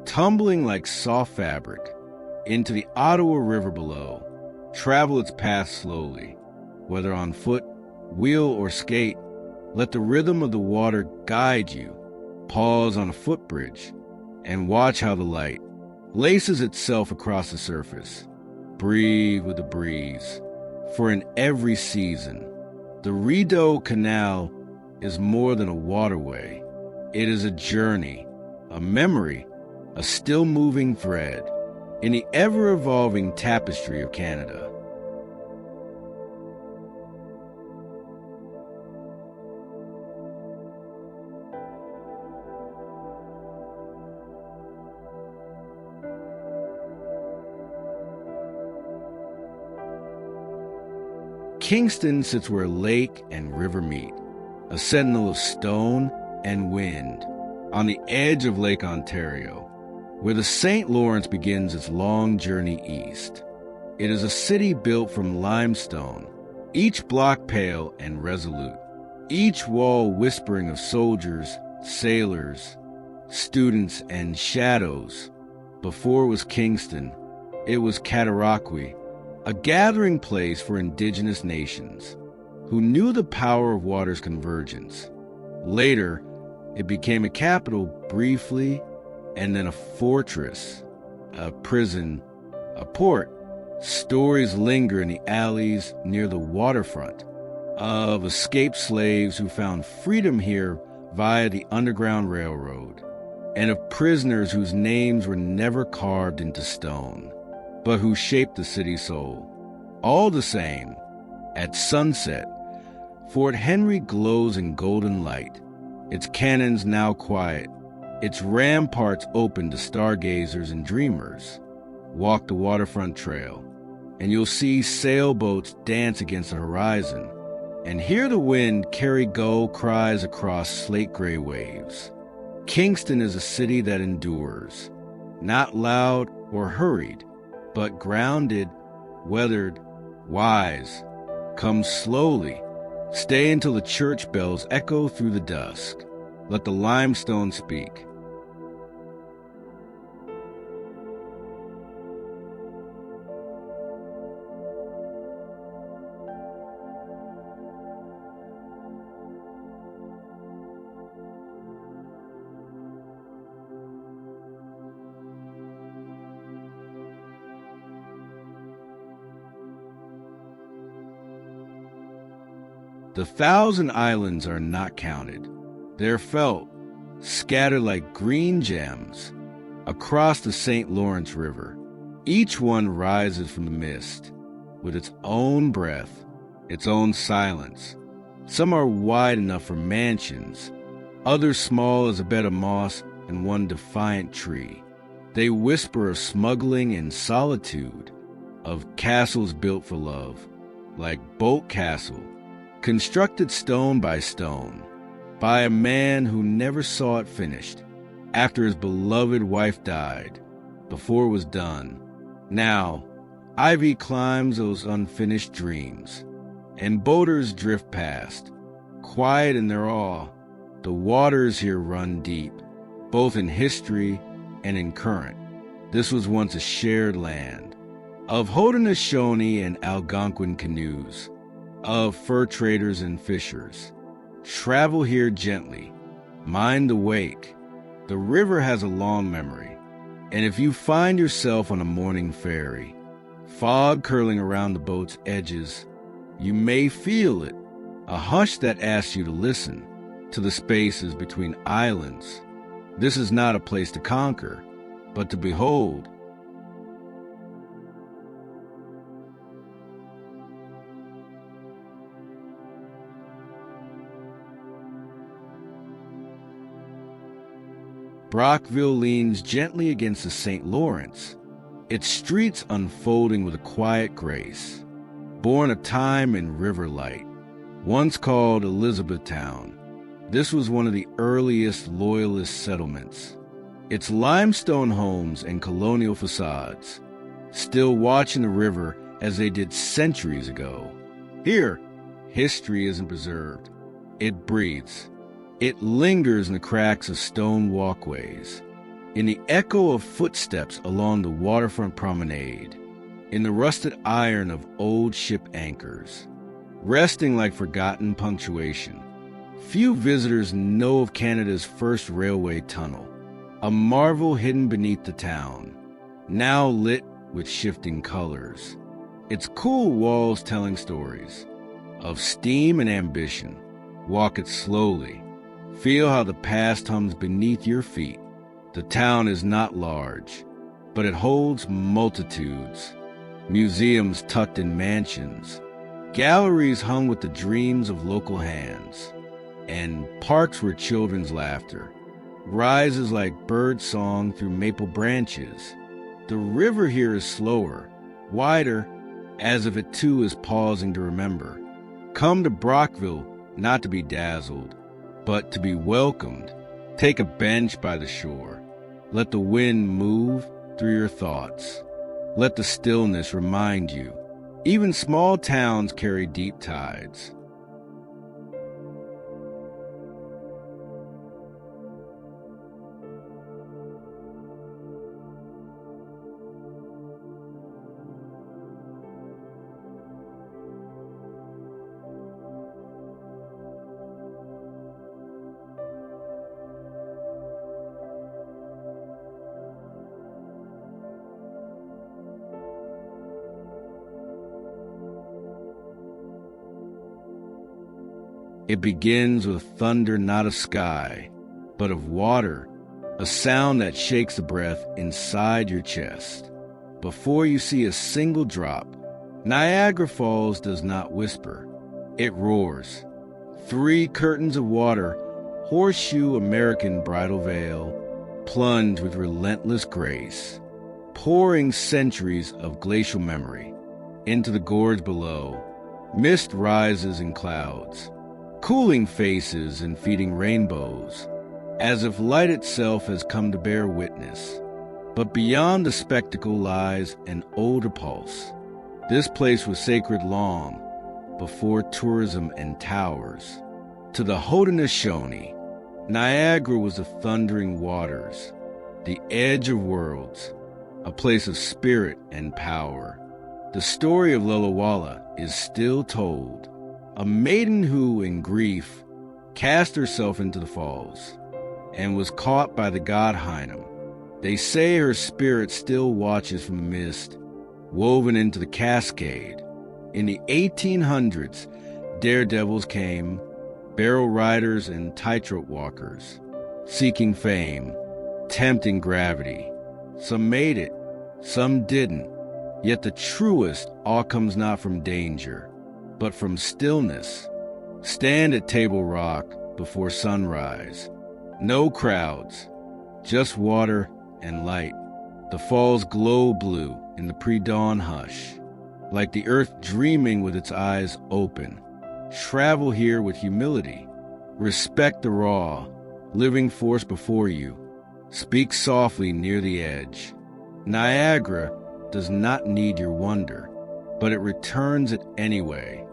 tumbling like soft fabric into the Ottawa River below. Travel its path slowly, whether on foot, wheel, or skate. Let the rhythm of the water guide you. Pause on a footbridge and watch how the light laces itself across the surface. Breathe with the breeze, for in every season, the Rideau Canal is more than a waterway. It is a journey, a memory, a still-moving thread in the ever-evolving tapestry of Canada. Kingston sits where lake and river meet, a sentinel of stone and wind, on the edge of Lake Ontario, where the St. Lawrence begins its long journey east. It is a city built from limestone, each block pale and resolute, each wall whispering of soldiers, sailors, students, and shadows. Before it was Kingston, it was Cataraqui, a gathering place for indigenous nations who knew the power of water's convergence. Later, it became a capital briefly, and then a fortress, a prison, a port. Stories linger in the alleys near the waterfront of escaped slaves who found freedom here via the Underground Railroad, and of prisoners whose names were never carved into stone, but who shaped the city's soul. All the same, at sunset, Fort Henry glows in golden light, its cannons now quiet, its ramparts open to stargazers and dreamers. Walk the waterfront trail, and you'll see sailboats dance against the horizon, and hear the wind carry gull cries across slate-gray waves. Kingston is a city that endures, not loud or hurried, but grounded, weathered, wise. Come slowly. Stay until the church bells echo through the dusk. Let the limestone speak. The 1,000 islands are not counted. They're felt, scattered like green gems, across the St. Lawrence River. Each one rises from the mist, with its own breath, its own silence. Some are wide enough for mansions, others small as a bed of moss and one defiant tree. They whisper of smuggling and solitude, of castles built for love, like Bolt Castle, constructed stone by stone, by a man who never saw it finished, after his beloved wife died, before it was done. Now, ivy climbs those unfinished dreams, and boaters drift past, quiet in their awe. The waters here run deep, both in history and in current. This was once a shared land, of Haudenosaunee and Algonquin canoes, of fur traders and fishers. Travel here gently, mind the wake. The river has a long memory, and if you find yourself on a morning ferry, fog curling around the boat's edges, you may feel it, a hush that asks you to listen to the spaces between islands. This is not a place to conquer, but to behold. Brockville leans gently against the St. Lawrence, its streets unfolding with a quiet grace. Born a time in river light, once called Elizabethtown, this was one of the earliest Loyalist settlements. Its limestone homes and colonial facades still watching the river as they did centuries ago. Here, history isn't preserved. It breathes. It lingers in the cracks of stone walkways, in the echo of footsteps along the waterfront promenade, in the rusted iron of old ship anchors, resting like forgotten punctuation. Few visitors know of Canada's first railway tunnel, a marvel hidden beneath the town, now lit with shifting colors. Its cool walls telling stories of steam and ambition. Walk it slowly. Feel how the past hums beneath your feet. The town is not large, but it holds multitudes. Museums tucked in mansions, galleries hung with the dreams of local hands, and parks where children's laughter rises like bird song through maple branches. The river here is slower, wider, as if it too is pausing to remember. Come to Brockville not to be dazzled, but to be welcomed. Take a bench by the shore. Let the wind move through your thoughts. Let the stillness remind you, even small towns carry deep tides. It begins with thunder not of sky, but of water, a sound that shakes the breath inside your chest. Before you see a single drop, Niagara Falls does not whisper, it roars. 3 curtains of water, horseshoe American bridal veil, plunge with relentless grace, pouring centuries of glacial memory into the gorge below. Mist rises in clouds, cooling faces and feeding rainbows, as if light itself has come to bear witness. But beyond the spectacle lies an older pulse. This place was sacred long before tourism and towers. To the Haudenosaunee, Niagara was the thundering waters, the edge of worlds, a place of spirit and power. The story of Lelawala is still told. A maiden who, in grief, cast herself into the falls and was caught by the god Hinam. They say her spirit still watches from the mist, woven into the cascade. In the 1800s, daredevils came, barrel riders and tightrope walkers, seeking fame, tempting gravity. Some made it, some didn't. Yet the truest all comes not from danger, but from stillness. Stand at Table Rock before sunrise. No crowds, just water and light. The falls glow blue in the pre-dawn hush, like the earth dreaming with its eyes open. Travel here with humility. Respect the raw, living force before you. Speak softly near the edge. Niagara does not need your wonder, but it returns it anyway.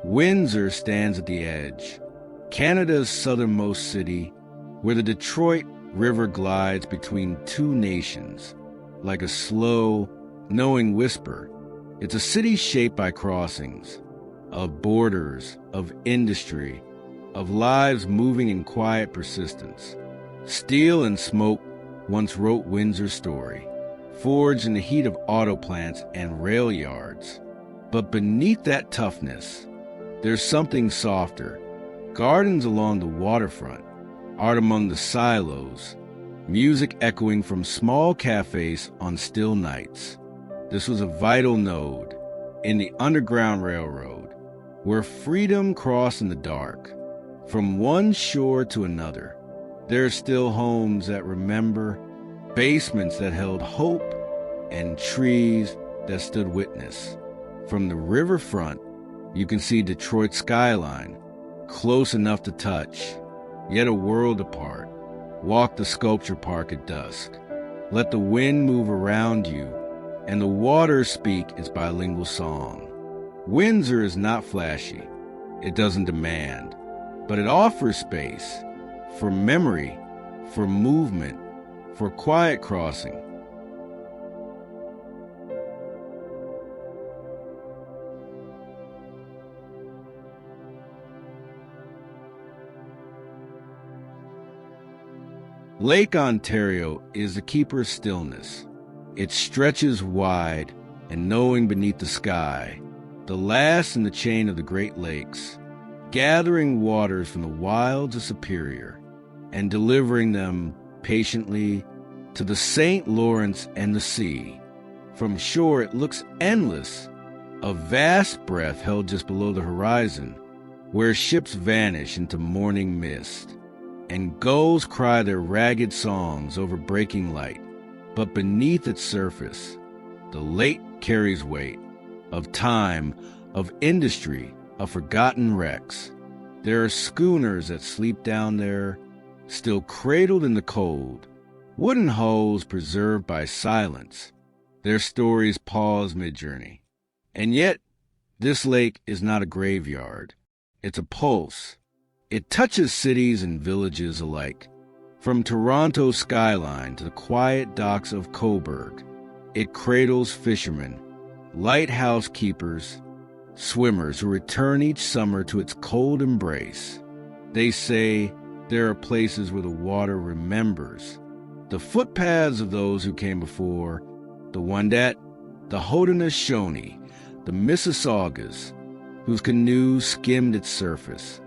Windsor stands at the edge, Canada's southernmost city, where the Detroit River glides between two nations, like a slow, knowing whisper. It's a city shaped by crossings, of borders, of industry, of lives moving in quiet persistence. Steel and smoke once wrote Windsor's story, forged in the heat of auto plants and rail yards. But beneath that toughness, there's something softer. Gardens along the waterfront, art among the silos, music echoing from small cafes on still nights. This was a vital node in the Underground Railroad, where freedom crossed in the dark. From one shore to another, there are still homes that remember, basements that held hope, and trees that stood witness. From the riverfront, you can see Detroit's skyline, close enough to touch, yet a world apart. Walk the sculpture park at dusk. Let the wind move around you, and the water speak its bilingual song. Windsor is not flashy. It doesn't demand, but it offers space for memory, for movement, for quiet crossing. Lake Ontario is the keeper's stillness. It stretches wide and knowing beneath the sky, the last in the chain of the Great Lakes, gathering waters from the wilds of Superior and delivering them patiently to the St. Lawrence and the sea. From shore it looks endless, a vast breadth held just below the horizon, where ships vanish into morning mist, and gulls cry their ragged songs over breaking light. But beneath its surface, the lake carries weight of time, of industry, of forgotten wrecks. There are schooners that sleep down there, still cradled in the cold, wooden hulls preserved by silence. Their stories pause mid-journey. And yet, this lake is not a graveyard. It's a pulse. It touches cities and villages alike. From Toronto's skyline to the quiet docks of Cobourg, it cradles fishermen, lighthouse keepers, swimmers who return each summer to its cold embrace. They say there are places where the water remembers, the footpaths of those who came before, the Wendat, the Haudenosaunee, the Mississaugas, whose canoes skimmed its surface,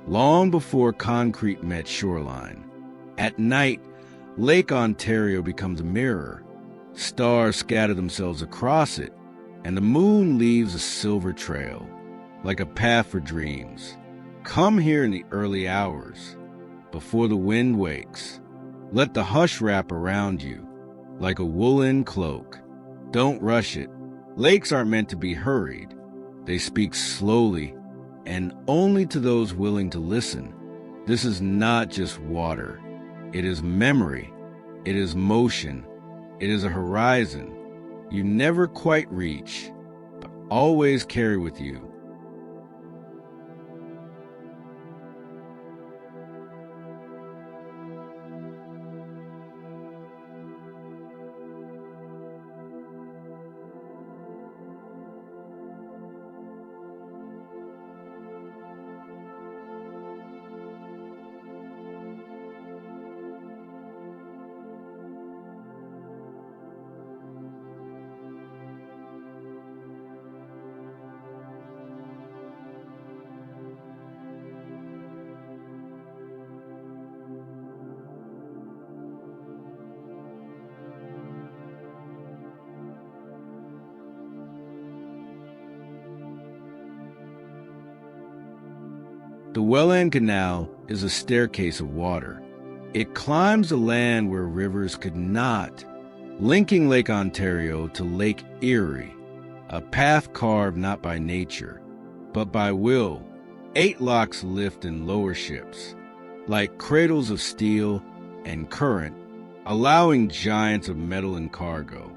long before concrete met shoreline. At night, Lake Ontario becomes a mirror. Stars scatter themselves across it, and the moon leaves a silver trail, like a path for dreams. Come here in the early hours, before the wind wakes. Let the hush wrap around you, like a woolen cloak. Don't rush it. Lakes aren't meant to be hurried. They speak slowly, and only to those willing to listen. This is not just water. It is memory. It is motion. It is a horizon you never quite reach, but always carry with you. The Welland Canal is a staircase of water. It climbs the land where rivers could not, linking Lake Ontario to Lake Erie, a path carved not by nature, but by will. 8 locks lift and lower ships, like cradles of steel and current, allowing giants of metal and cargo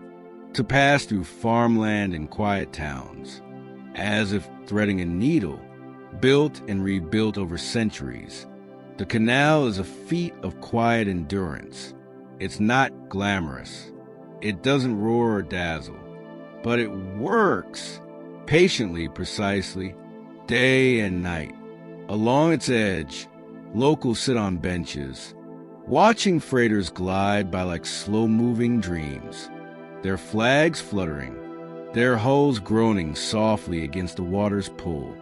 to pass through farmland and quiet towns, as if threading a needle, built and rebuilt over centuries. The canal is a feat of quiet endurance. It's not glamorous. It doesn't roar or dazzle, but it works patiently, precisely, day and night. Along its edge, locals sit on benches, watching freighters glide by like slow-moving dreams, their flags fluttering, their hulls groaning softly against the water's pull.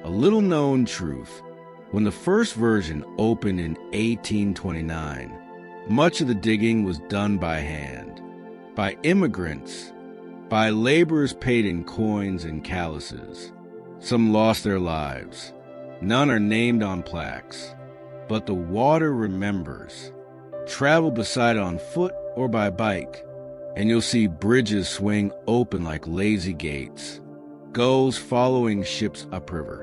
A little-known truth: when the first version opened in 1829, much of the digging was done by hand, by immigrants, by laborers paid in coins and calluses. Some lost their lives. None are named on plaques. But the water remembers. Travel beside it on foot or by bike, and you'll see bridges swing open like lazy gates, gulls following ships upriver,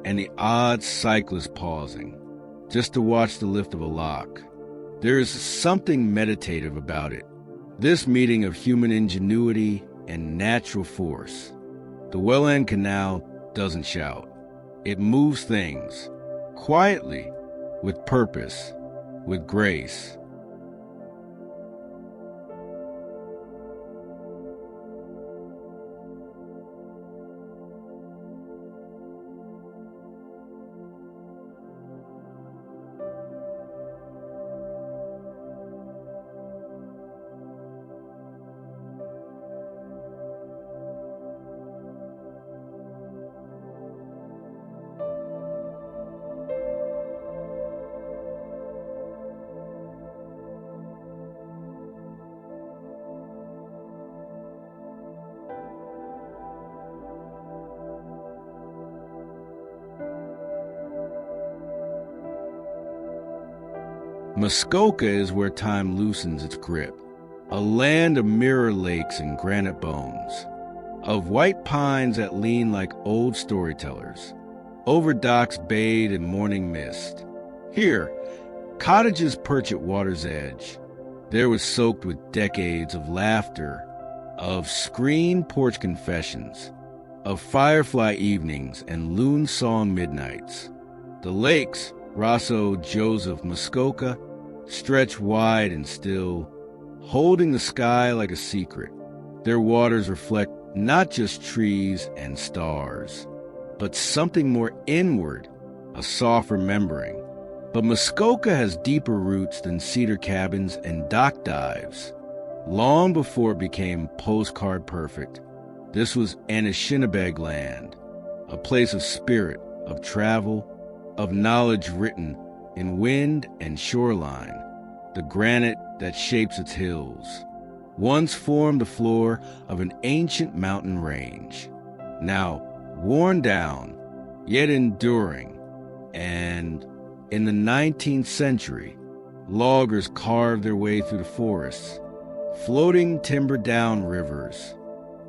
and the odd cyclist pausing, just to watch the lift of a lock. There is something meditative about it, this meeting of human ingenuity and natural force. The Welland Canal doesn't shout. It moves things, quietly, with purpose, with grace. Muskoka is where time loosens its grip, a land of mirror lakes and granite bones, of white pines that lean like old storytellers, over docks bathed in morning mist. Here, cottages perch at water's edge. There was soaked with decades of laughter, of screened porch confessions, of firefly evenings and loon-song midnights. The lakes, Rosso, Joseph, Muskoka, stretch wide and still, holding the sky like a secret. Their waters reflect not just trees and stars, but something more inward, a soft remembering. But Muskoka has deeper roots than cedar cabins and dock dives. Long before it became postcard perfect, this was Anishinabeg land, a place of spirit, of travel, of knowledge written in wind and shoreline. The granite that shapes its hills once formed the floor of an ancient mountain range, now worn down, yet enduring. And in the 19th century, loggers carved their way through the forests, floating timber down rivers,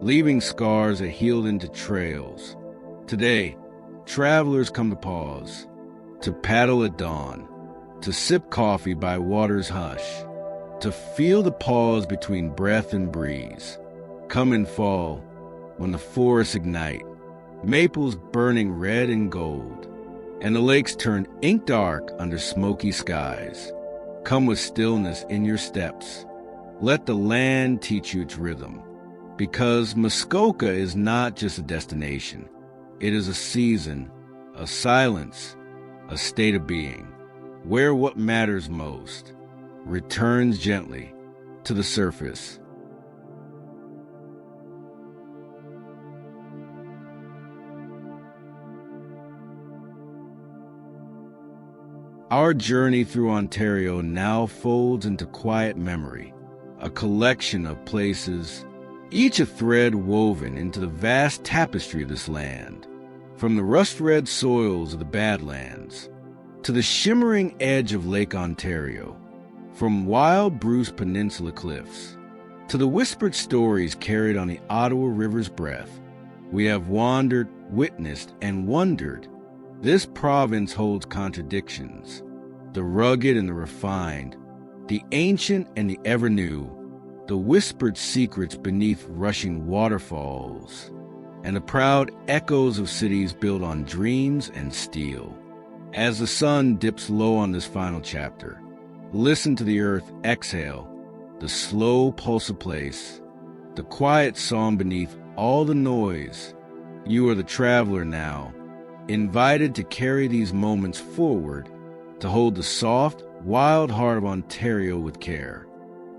leaving scars that healed into trails. Today, travelers come to pause, to paddle at dawn, to sip coffee by water's hush, to feel the pause between breath and breeze. Come in fall, when the forests ignite, maples burning red and gold, and the lakes turn ink dark under smoky skies. Come with stillness in your steps. Let the land teach you its rhythm, because Muskoka is not just a destination. It is a season, a silence, a state of being, where what matters most returns gently to the surface. Our journey through Ontario now folds into quiet memory, a collection of places, each a thread woven into the vast tapestry of this land. From the rust-red soils of the Badlands to the shimmering edge of Lake Ontario, from wild Bruce Peninsula cliffs to the whispered stories carried on the Ottawa River's breath, we have wandered, witnessed, and wondered. This province holds contradictions, the rugged and the refined, the ancient and the ever-new, the whispered secrets beneath rushing waterfalls, and the proud echoes of cities built on dreams and steel. As the sun dips low on this final chapter, listen to the earth exhale, the slow pulse of place, the quiet song beneath all the noise. You are the traveler now, invited to carry these moments forward, to hold the soft, wild heart of Ontario with care.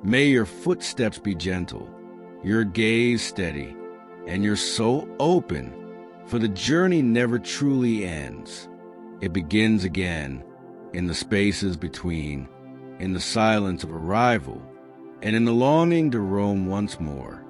May your footsteps be gentle, your gaze steady, and your soul open, for the journey never truly ends. It begins again, in the spaces between, in the silence of arrival, and in the longing to roam once more.